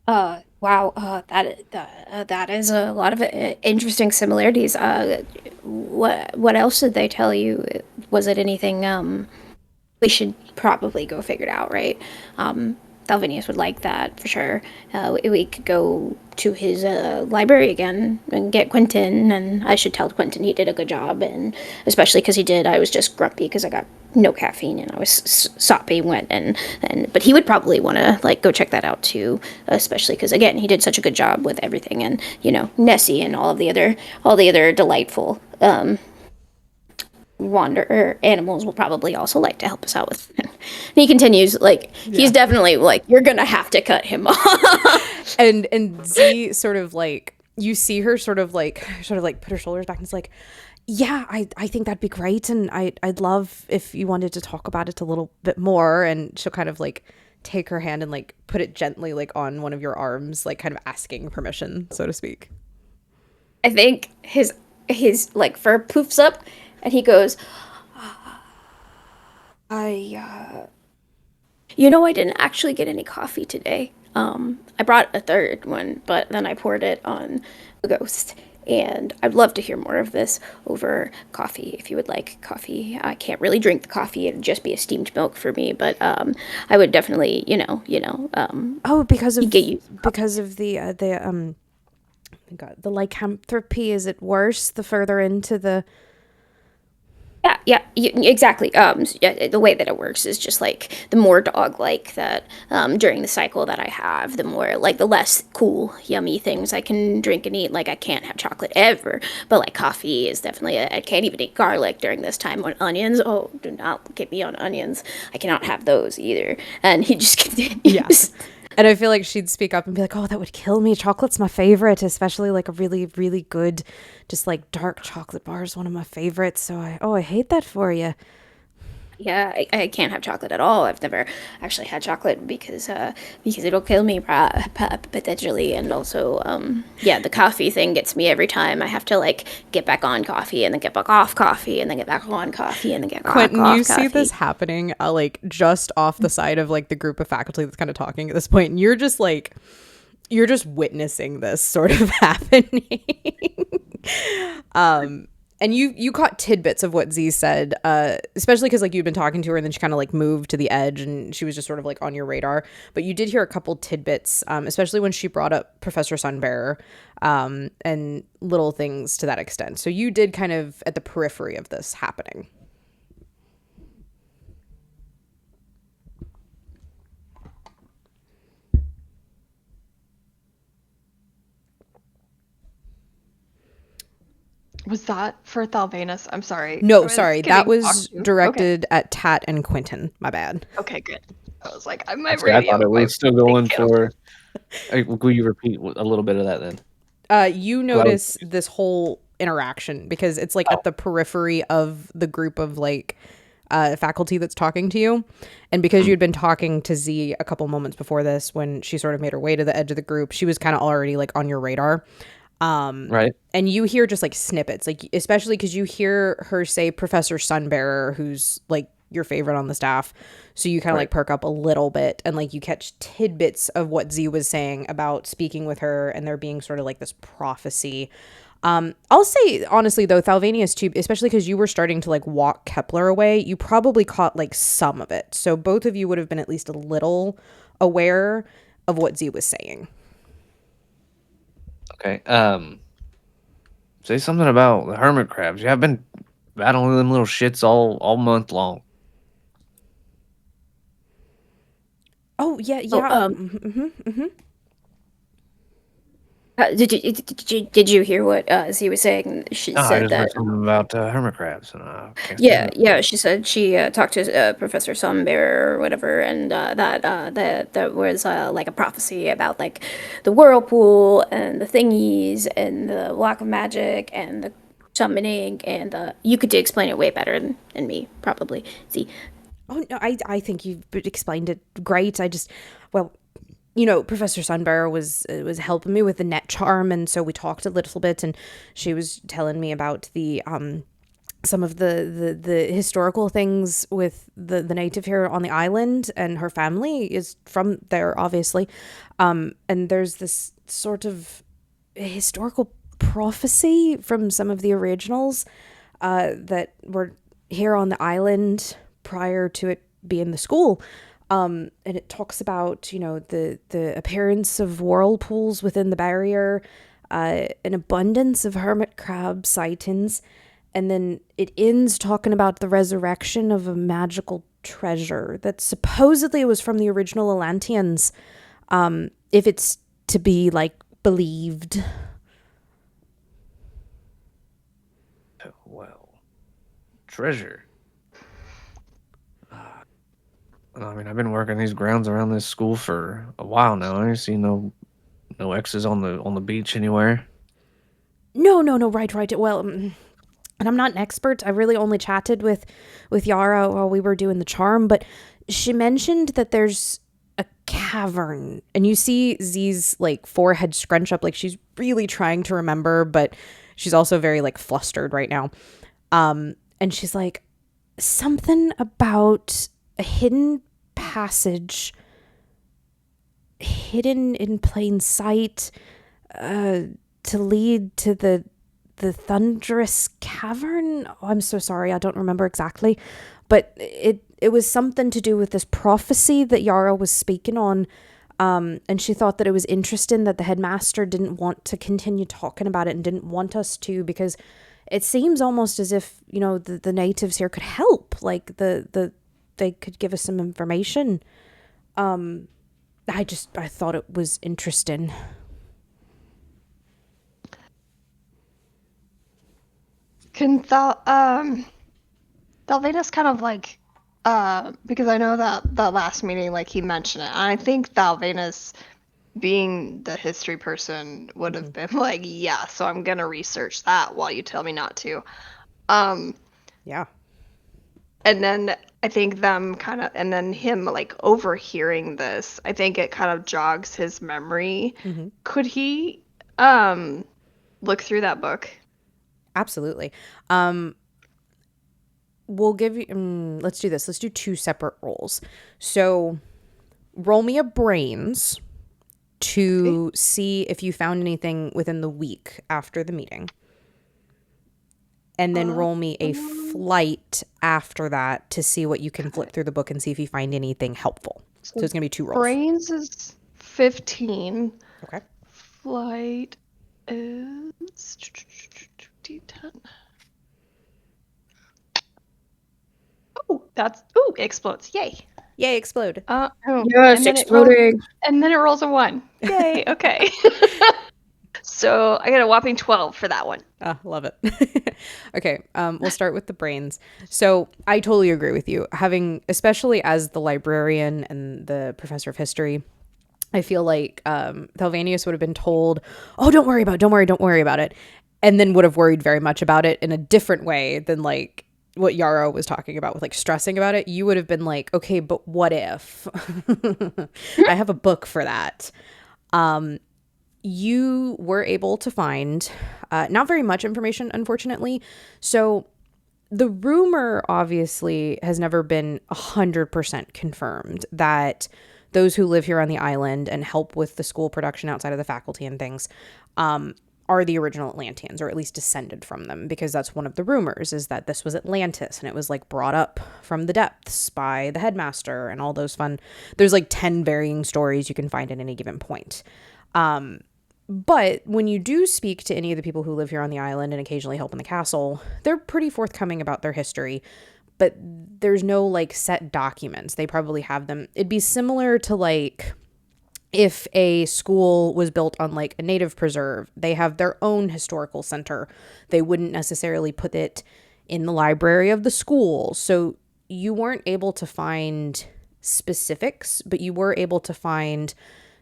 Speaker 1: Wow, that is a lot of interesting similarities. What else did they tell you? Was it anything? We should probably go figure it out, right? Dalvinius would like that for sure. We could go to his library again and get Quentin, and I should tell Quentin he did a good job, and especially because he did. I was just grumpy because I got no caffeine and I was soppy went and but he would probably want to like go check that out too, especially because again he did such a good job with everything, and Nessie and all the other delightful wander animals will probably also like to help us out with. And he continues like he's definitely like you're gonna have to cut him off.
Speaker 2: And Z sort of like, you see her sort of like put her shoulders back and it's like, yeah, I think that'd be great, and I'd love if you wanted to talk about it a little bit more. And she'll kind of like take her hand and like put it gently like on one of your arms, like kind of asking permission, so to speak.
Speaker 1: I think his like fur poofs up and he goes, I didn't actually get any coffee today. I brought a third one, but then I poured it on a ghost. And I'd love to hear more of this over coffee if you would like coffee. I can't really drink the coffee; it'd just be a steamed milk for me. But I would definitely,
Speaker 2: Oh, because of
Speaker 1: get you.
Speaker 2: the lycanthropy. Is it worse the further into the?
Speaker 1: Yeah, exactly. Yeah, the way that it works is just like the more dog like that during the cycle that I have, the more like the less cool, yummy things I can drink and eat. Like I can't have chocolate ever, but like coffee is definitely, I can't even eat garlic during this time. On onions, oh, do not get me on onions. I cannot have those either. And he just continues.
Speaker 2: And I feel like she'd speak up and be like, "Oh, that would kill me. Chocolate's my favorite, especially like a really, really good, just like dark chocolate bar is one of my favorites. So I hate that for you."
Speaker 1: Yeah, I can't have chocolate at all. I've never actually had chocolate because it'll kill me potentially, and also yeah, the coffee thing gets me every time. I have to like get back on coffee and then get back off coffee and then get back on coffee and then get back
Speaker 2: Quentin,
Speaker 1: off
Speaker 2: you
Speaker 1: coffee.
Speaker 2: see this happening like just off the side of like the group of faculty that's kind of talking at this point, and you're just witnessing this sort of happening. And you caught tidbits of what Z said, especially because like you'd been talking to her and then she kind of like moved to the edge and she was just sort of like on your radar. But you did hear a couple tidbits, especially when she brought up Professor Sunbearer, and little things to that extent. So you did kind of at the periphery of this happening.
Speaker 4: Was that for Thalvanus? I'm sorry. I
Speaker 2: No,
Speaker 4: was
Speaker 2: sorry, that
Speaker 4: getting
Speaker 2: was
Speaker 4: talked to. Okay.
Speaker 2: directed at Tat and Quentin. My bad.
Speaker 4: Okay, good. I was like, my
Speaker 3: See, I thought
Speaker 4: radio,
Speaker 3: it
Speaker 4: my
Speaker 3: was still
Speaker 4: thing
Speaker 3: going
Speaker 4: canceled.
Speaker 3: for. Will you repeat a little bit of that then?
Speaker 2: You
Speaker 3: 'Cause I was-
Speaker 2: notice this whole interaction because it's like
Speaker 3: Oh,
Speaker 2: at the periphery of the group of like faculty that's talking to you. And because you'd been talking to Z a couple moments before this, when she sort of made her way to the edge of the group, she was kind of already like on your radar.
Speaker 3: right.
Speaker 2: And you hear just like snippets, like especially because you hear her say Professor Sunbearer, who's like your favorite on the staff. So you kind of
Speaker 3: Right.
Speaker 2: like perk up a little bit and like you catch tidbits of what Z was saying about speaking with her and there being sort of like this prophecy. I'll say honestly though, Thalvanius too, especially because you were starting to like walk Kepler away, you probably caught like some of it. So both of you would have been at least a little aware of what Z was saying.
Speaker 3: Okay. Say something about the hermit crabs. Yeah, I've been battling them little shits all month long.
Speaker 2: Oh yeah,
Speaker 1: Oh,
Speaker 2: yeah.
Speaker 1: did you hear what Z was saying? She
Speaker 3: No, I
Speaker 1: said
Speaker 3: just heard
Speaker 1: that.
Speaker 3: something about hermit crabs, and I can't stand
Speaker 1: Yeah,
Speaker 3: them.
Speaker 1: yeah. She said she talked to Professor Sunbear or whatever, and that was like a prophecy about like the whirlpool and the thingies and the lack of magic and the summoning, and you could explain it way better than me, probably. See,
Speaker 2: Oh no, I think you've explained it great. Well, Professor Sunbearer was helping me with the net charm, and so we talked a little bit, and she was telling me about the some of the historical things with the native here on the island, and her family is from there, obviously. And there's this sort of historical prophecy from some of the originals that were here on the island prior to it being the school. And it talks about, the appearance of whirlpools within the barrier, an abundance of hermit crab sightings, and then it ends talking about the resurrection of a magical treasure that supposedly was from the original Atlanteans, if it's to be, like, believed.
Speaker 3: Well, treasure. I mean, I've been working these grounds around this school for a while now. I ain't seen no X's on the beach anywhere.
Speaker 2: No, right. Well, and I'm not an expert. I really only chatted with Yara while we were doing the charm, but she mentioned that there's a cavern, and you see Z's like forehead scrunch up, like she's really trying to remember, but she's also very like flustered right now. And she's like, something about a hidden passage, hidden in plain sight, to lead to the thunderous cavern. Oh, I'm so sorry, I don't remember exactly, but it was something to do with this prophecy that Yara was speaking on. And she thought that it was interesting that the headmaster didn't want to continue talking about it and didn't want us to, because it seems almost as if, the natives here could help, like they could give us some information. I thought it was interesting.
Speaker 4: Can Thalvanus kind of like because I know that that last meeting like he mentioned it. And I think Thalvanus being the history person would have been like, yeah, so I'm gonna research that while you tell me not to. Um
Speaker 2: Yeah.
Speaker 4: and then I think them kind of and then him like overhearing this, I think it kind of jogs his memory. Could he look through that book?
Speaker 2: Absolutely. We'll give you. Let's do this. Let's do two separate rolls. So, roll me a brains to see if you found anything within the week after the meeting, and then roll me a flight after that to see what you can flip through the book and see if you find anything helpful. So it's gonna be two rolls.
Speaker 4: Brains is 15.
Speaker 2: Okay.
Speaker 4: Flight is D10. Oh, that's explodes! Yay!
Speaker 2: Yay! Explode.
Speaker 1: yes,
Speaker 4: and then it rolls,
Speaker 1: exploding.
Speaker 4: and then it rolls a 1. Yay! Okay. So I got a whopping 12 for that one.
Speaker 2: Love it. Okay, we'll start with the brains. So I totally agree with you. Having, especially as the librarian and the professor of history, I feel like Thelvanius would have been told, "Oh, don't worry about it. Don't worry about it," and then would have worried very much about it in a different way than like what Yarrow was talking about with like stressing about it. You would have been like, "Okay, but what if?" I have a book for that. You were able to find not very much information, unfortunately. So the rumor obviously has never been 100% confirmed that those who live here on the island and help with the school production outside of the faculty and things are the original Atlanteans, or at least descended from them, because that's one of the rumors, is that this was Atlantis, and it was like brought up from the depths by the headmaster and all those fun. There's like 10 varying stories you can find at any given point. But when you do speak to any of the people who live here on the island and occasionally help in the castle, they're pretty forthcoming about their history, but there's no like set documents. They probably have them. It'd be similar to like if a school was built on like a native preserve, they have their own historical center. They wouldn't necessarily put it in the library of the school. So you weren't able to find specifics, but you were able to find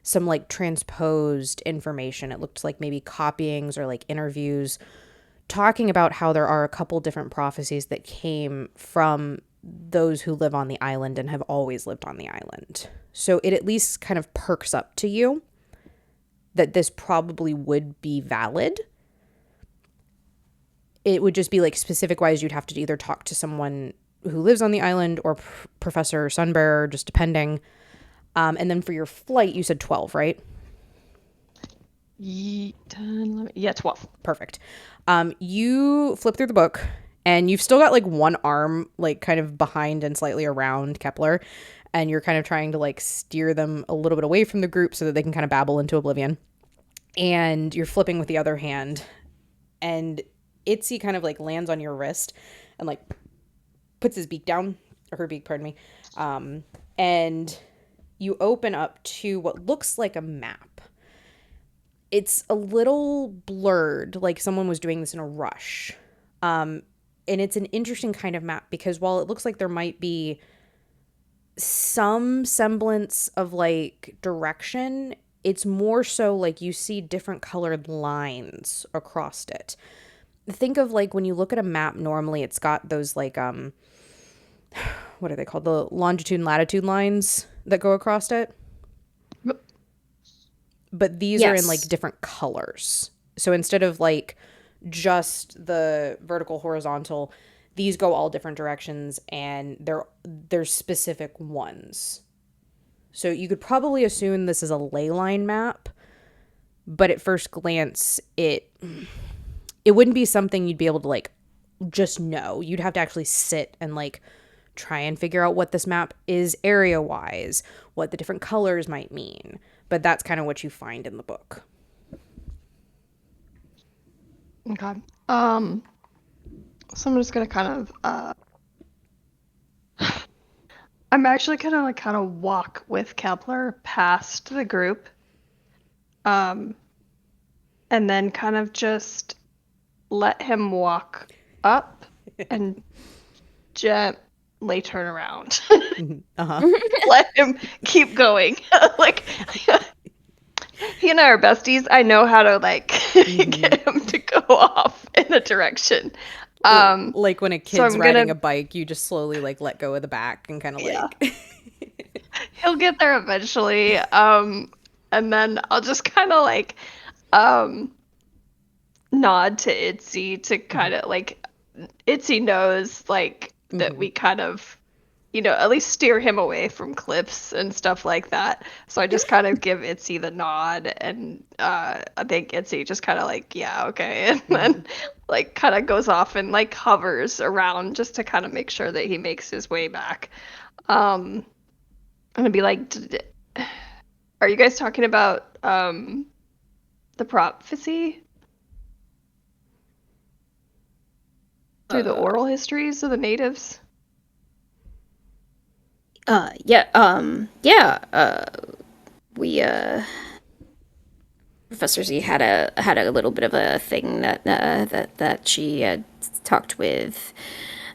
Speaker 2: some like transposed information. It looked like maybe copyings or like interviews talking about how there are a couple different prophecies that came from those who live on the island and have always lived on the island. So it at least kind of perks up to you that this probably would be valid. It would just be like specific wise, you'd have to either talk to someone who lives on the island or Professor Sunbearer, just depending. And then for your flight, you said 12, right?
Speaker 4: 10, 11, yeah, 12.
Speaker 2: Perfect. You flip through the book and you've still got like one arm like kind of behind and slightly around Kepler, and you're kind of trying to like steer them a little bit away from the group so that they can kind of babble into oblivion. And you're flipping with the other hand, and Itzy kind of like lands on your wrist and like puts his beak down, or her beak, pardon me. And you open up to what looks like a map. It's a little blurred, like someone was doing this in a rush. And it's an interesting kind of map because while it looks like there might be some semblance of like direction, it's more so like you see different colored lines across it. Think of like when you look at a map, normally it's got those like what are they called? The longitude and latitude lines that go across it. But these are in like different colors. So instead of like just the vertical, horizontal, these go all different directions, and they're specific ones. So you could probably assume this is a ley line map, but at first glance, it wouldn't be something you'd be able to like just know. You'd have to actually sit and like try and figure out what this map is area wise, what the different colors might mean. But that's kind of what you find in the book.
Speaker 4: Okay. So I'm just gonna kind of I'm actually gonna like kind of walk with Kepler past the group. And then kind of just let him walk up and gently turn around. Let him keep going. Like he and I are besties. I know how to like get him to go off in a direction.
Speaker 2: Like when a kid's riding a bike, you just slowly like let go of the back and kind of like
Speaker 4: he'll get there eventually. And then I'll just kind of like nod to Itzy to kind of like Itzy knows like that we kind of, you know, at least steer him away from cliffs and stuff like that. So I just kind of give Itzy the nod, and I think Itzy just kind of like, yeah, okay, and then like kind of goes off and like hovers around just to kind of make sure that he makes his way back. I'm gonna be like, are you guys talking about the prophecy through the oral histories of the natives?
Speaker 1: Yeah, we Professor Z had a little bit of a thing that she talked with,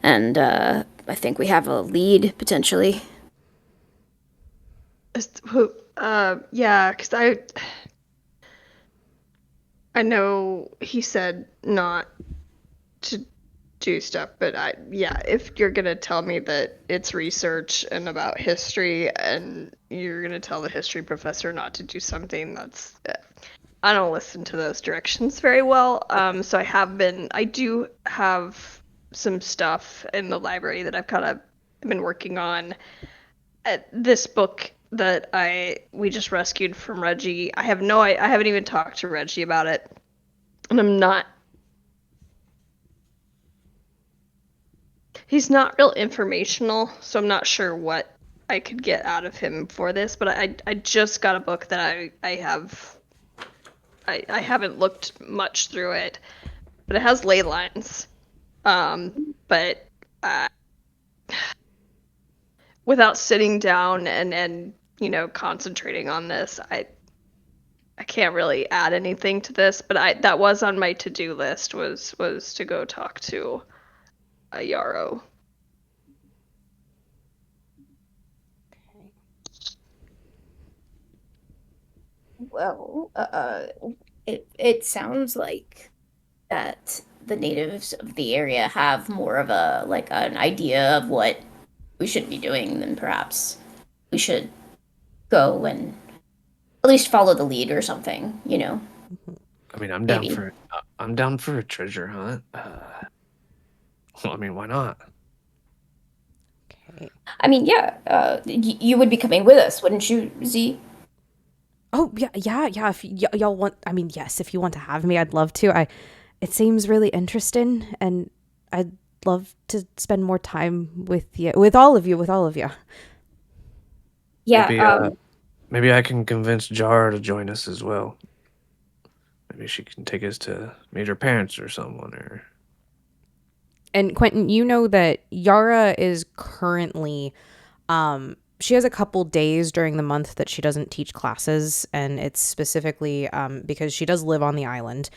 Speaker 1: and I think we have a lead potentially.
Speaker 4: Yeah, because I know he said not to do stuff, but yeah, if you're gonna tell me that it's research and about history, and you're gonna tell the history professor not to do something, that's I don't listen to those directions very well. So I do have some stuff in the library that I've kind of been working on. This book that we just rescued from Reggie, I haven't even talked to Reggie about it, and he's not real informational, so I'm not sure what I could get out of him for this. But I just got a book that I haven't looked much through it, but it has ley lines. But without sitting down and concentrating on this, I can't really add anything to this. But that was on my to-do list, was to go talk to a Yarrow.
Speaker 1: Well, it sounds like that the natives of the area have more of a like an idea of what we should be doing, then perhaps we should go and at least follow the lead or something,
Speaker 3: I mean,
Speaker 1: maybe.
Speaker 3: I'm down for a treasure hunt. Well, I mean, why not?
Speaker 2: Okay.
Speaker 1: I mean, yeah, you would be coming with us, wouldn't you, Z?
Speaker 2: Oh yeah, yeah, yeah. If y'all want, I mean, yes, if you want to have me, I'd love to. It seems really interesting, and I'd love to spend more time with you, with all of you.
Speaker 1: Yeah,
Speaker 3: Maybe maybe I can convince Jar to join us as well. Maybe she can take us to meet her parents or someone. Or
Speaker 2: And Quentin, you know that Yara is currently she has a couple days during the month that she doesn't teach classes, and it's specifically because she does live on the island.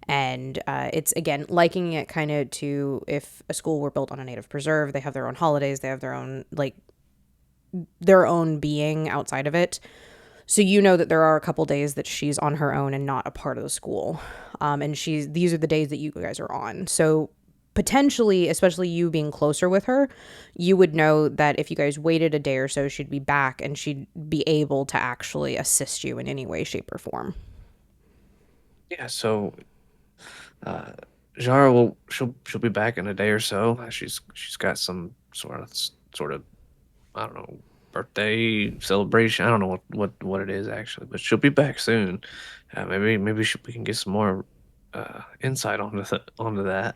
Speaker 2: And it's again liking it kind of to if a school were built on a native preserve, they have their own holidays, they have their own their own being outside of it. So you know that there are a couple days that she's on her own and not a part of the school. And these are the days that you guys are on. So potentially, especially you being closer with her, you would know that if you guys waited a day or so, she'd be back and she'd be able to actually assist you in any way, shape, or form.
Speaker 3: yeah, so uh, Jar will she'll be back in a day or so. She's got some sort of I don't know birthday celebration. I don't know what it is actually, but she'll be back soon. We can get some more insight onto that.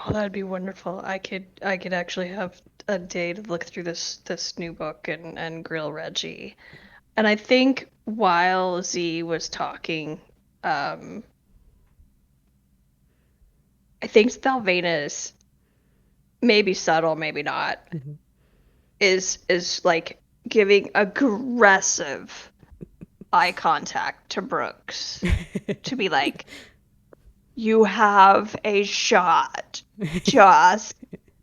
Speaker 4: Oh, that'd be wonderful. I could actually have a day to look through this new book and grill Reggie. And I think while Z was talking, um, I think Stalvana's maybe subtle, maybe not,
Speaker 2: Mhm.
Speaker 4: is like giving aggressive eye contact to Brooks to be like, you have a shot. Just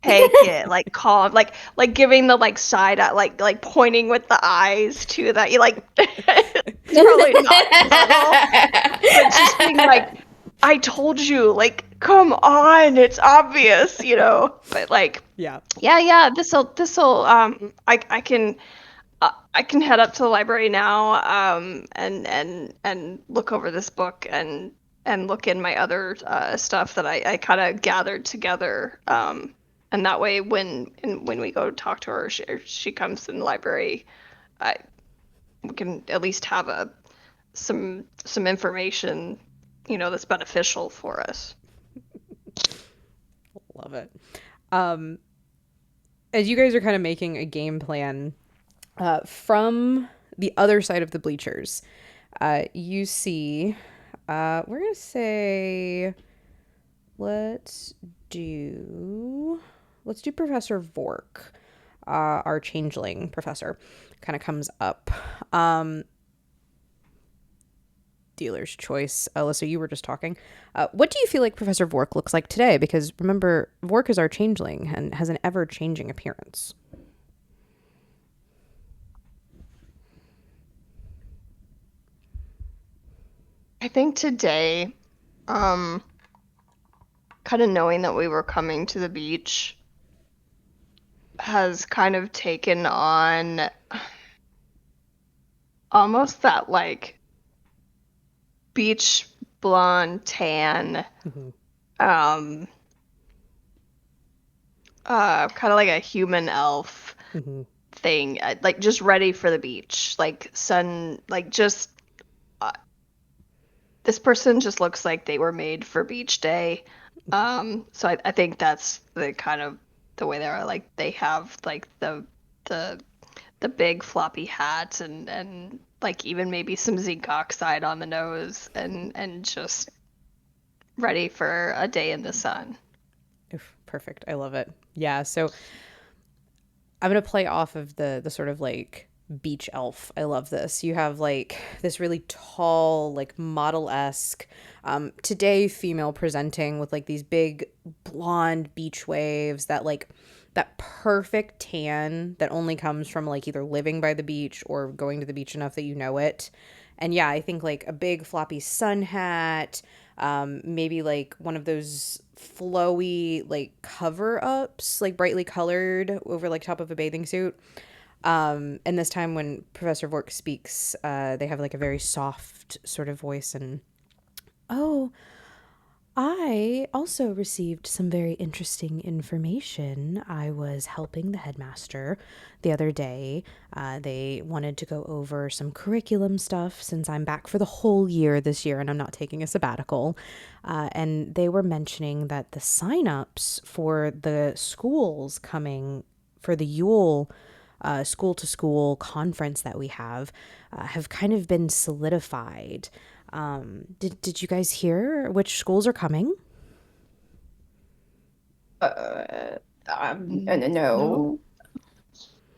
Speaker 4: take it. Like calm, like giving the like side eye, like pointing with the eyes to that. You like it's probably not subtle, but just being like, I told you, like, come on, it's obvious. But like,
Speaker 2: Yeah.
Speaker 4: yeah, this'll I can head up to the library now, and look over this book and look in my other stuff that I kind of gathered together. And that way, when we go talk to her, she comes in the library, I we can at least have some information, that's beneficial for us.
Speaker 2: Love it. Um, as you guys are kind of making a game plan from the other side of the bleachers, you see, we're going to say, let's do, let's do Professor Vork, our changeling professor, kind of comes up. dealer's choice. Alyssa, you were just talking. What do you feel like Professor Vork looks like today? Because remember, Vork is our changeling and has an ever-changing appearance.
Speaker 4: I think today, kind of knowing that we were coming to the beach has kind of taken on almost that like beach blonde tan, um, kind of like a human elf thing, like just ready for the beach, like sun, like just this person just looks like they were made for beach day. So I think that's the kind of the way they are. Like they have like the the big floppy hat and like even maybe some zinc oxide on the nose and just ready for a day in the sun.
Speaker 2: Oof, perfect. I love it. Yeah, so I'm gonna play off of the sort of like beach elf. I love this. You have like this really tall, like model-esque, today female presenting with like these big blonde beach waves, that like that perfect tan that only comes from like either living by the beach or going to the beach enough that you know it. And yeah, I think like a big floppy sun hat, maybe like one of those flowy like cover ups, like brightly colored over like top of a bathing suit. And this time when Professor Vork speaks, they have like a very soft sort of voice and, oh, I also received some very interesting information. I was helping the headmaster the other day. They wanted to go over some curriculum stuff since I'm back for the whole year this year and I'm not taking a sabbatical. And they were mentioning that the signups for the schools coming for the Yule school to school conference that we have kind of been solidified. Did you guys hear which schools are coming?
Speaker 1: No.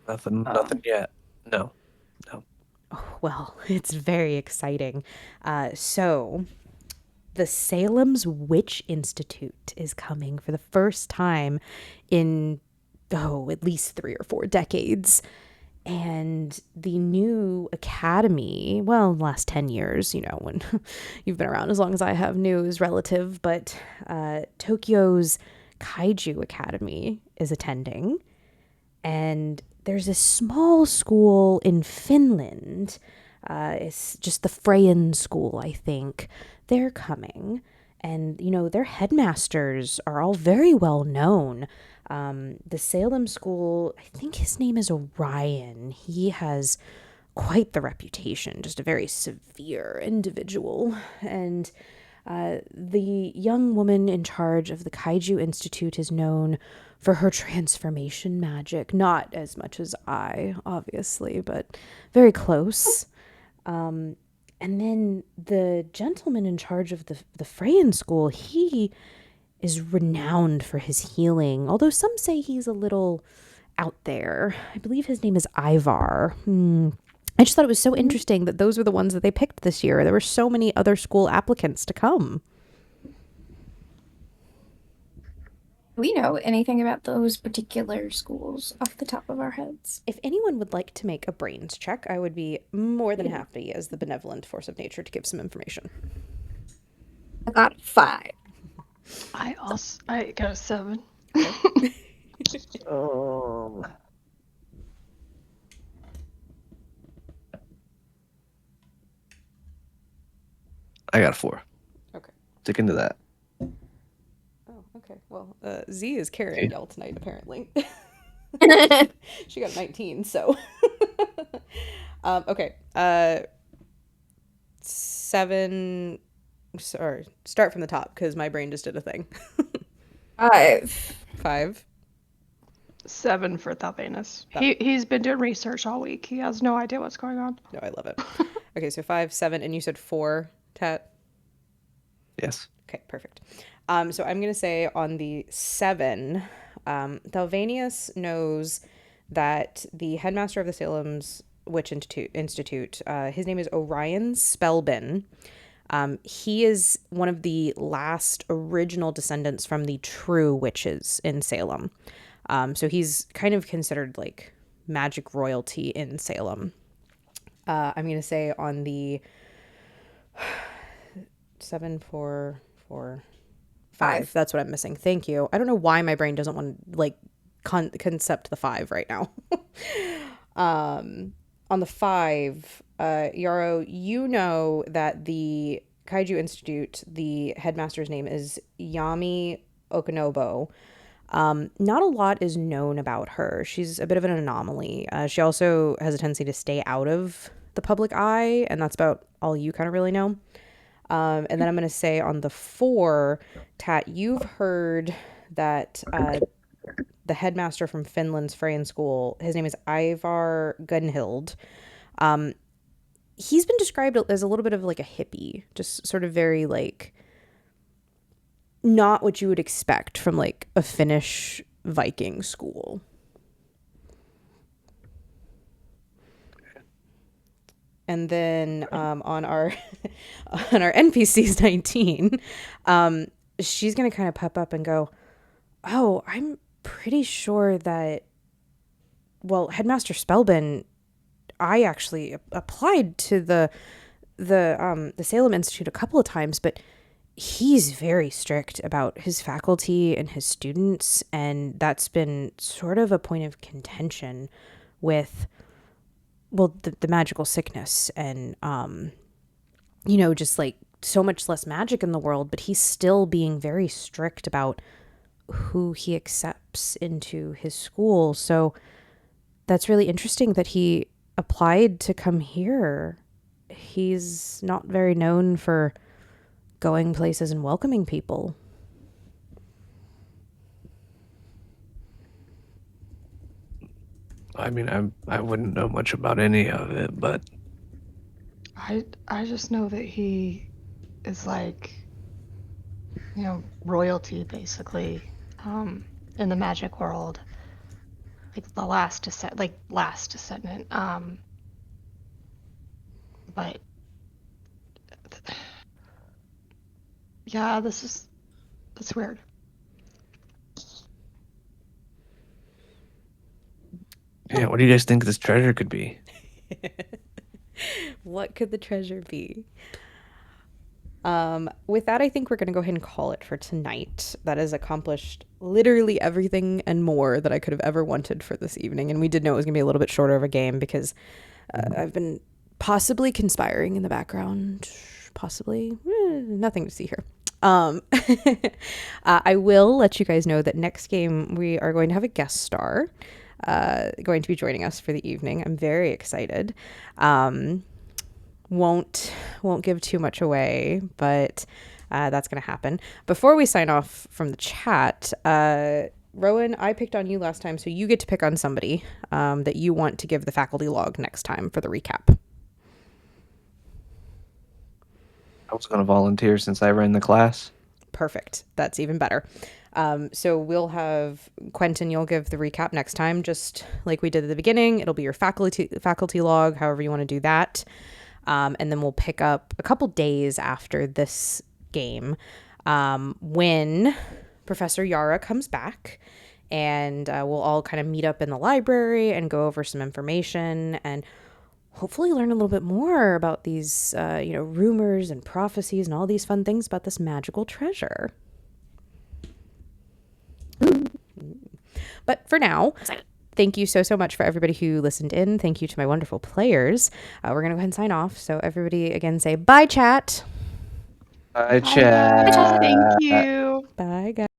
Speaker 3: Nothing yet. No, no.
Speaker 2: Well, it's very exciting. So the Salem's Witch Institute is coming for the first time in, at least 3 or 4 decades. And the new academy, well, the last 10 years, when you've been around as long as I have, new is relative, but Tokyo's Kaiju Academy is attending. And there's a small school in Finland. It's just the Freyan school, I think. They're coming. And, their headmasters are all very well known. The Salem school, I think his name is Orion. He has quite the reputation, just a very severe individual. And the young woman in charge of the Kaiju Institute is known for her transformation magic. Not as much as I, obviously, but very close. And then the gentleman in charge of the Freyan school, he is renowned for his healing, although some say he's a little out there. I believe his name is Ivar. I just thought it was so interesting that those were the ones that they picked this year. There were so many other school applicants to come.
Speaker 1: Do we know anything about those particular schools off the top of our heads?
Speaker 2: If anyone would like to make a brains check, I would be more than happy as the benevolent force of nature to give some information.
Speaker 1: I got 5.
Speaker 4: I got a 7.
Speaker 3: I got a 4.
Speaker 2: Okay.
Speaker 3: Stick into that.
Speaker 2: Oh, okay. Well, Z is carrying y'all tonight, apparently. She got 19, so. Okay. 7. Sorry, start from the top because my brain just did a thing.
Speaker 1: 5.
Speaker 2: 5.
Speaker 4: 7 for Thalvanus. He's been doing research all week. He has no idea what's going on.
Speaker 2: No, I love it. Okay, so 5, 7, and you said 4, Tat?
Speaker 3: Yes.
Speaker 2: Okay, perfect. So I'm going to say on the 7, Thalvanius knows that the headmaster of the Salem's Witch Institute, his name is Orion Spellbin. He is one of the last original descendants from the true witches in Salem. So he's kind of considered like magic royalty in Salem. I'm going to say on the 7 4 4 5. That's what I'm missing. Thank you. I don't know why my brain doesn't want to like concept the 5 right now. On the 5, Yarrow, you know that the Kaiju Institute, the headmaster's name is Yami Okunobo. Not a lot is known about her. She's a bit of an anomaly. She also has a tendency to stay out of the public eye, and that's about all you kind of really know. And then I'm going to say on the 4, Tat, you've heard that the headmaster from Finland's Freyan School, his name is Ivar Gunhild. He's been described as a little bit of like a hippie, just sort of very like not what you would expect from like a Finnish Viking school. And then on our on our NPCs 19, she's gonna kind of pop up and go, "Oh, I'm pretty sure that, well, Headmaster Spellbin, I actually applied to the Salem Institute a couple of times, but he's very strict about his faculty and his students, and that's been sort of a point of contention with, well, the magical sickness and just like so much less magic in the world, but he's still being very strict about who he accepts into his school. So that's really interesting that he applied to come here. He's not very known for going places and welcoming people.
Speaker 3: I mean, I wouldn't know much about any of it, but
Speaker 5: I just know that he is like, royalty basically, in the magic world, like the last descendant. But yeah, that's weird.
Speaker 3: yeah, what do you guys think this treasure could be?
Speaker 2: What could the treasure be? With that, I think we're going to go ahead and call it for tonight. That has accomplished literally everything and more that I could have ever wanted for this evening. And we did know it was going to be a little bit shorter of a game because I've been possibly conspiring in the background. Possibly. Nothing to see here. I will let you guys know that next game we are going to have a guest star going to be joining us for the evening. I'm very excited. Won't give too much away, but that's going to happen. Before we sign off from the chat, Rowan, I picked on you last time, so you get to pick on somebody that you want to give the faculty log next time for the recap.
Speaker 3: I was going to volunteer since I ran the class.
Speaker 2: Perfect. That's even better. So we'll have Quentin, you'll give the recap next time, just like we did at the beginning. It'll be your faculty log, however you want to do that. And then we'll pick up a couple days after this game when Professor Yara comes back, and we'll all kind of meet up in the library and go over some information and hopefully learn a little bit more about these, rumors and prophecies and all these fun things about this magical treasure. But for now, thank you so much for everybody who listened in. Thank you to my wonderful players. We're going to go ahead and sign off. So everybody, again, say bye, chat.
Speaker 3: Bye,
Speaker 5: Bye,
Speaker 3: chat.
Speaker 5: guys. Thank you.
Speaker 2: Bye, guys.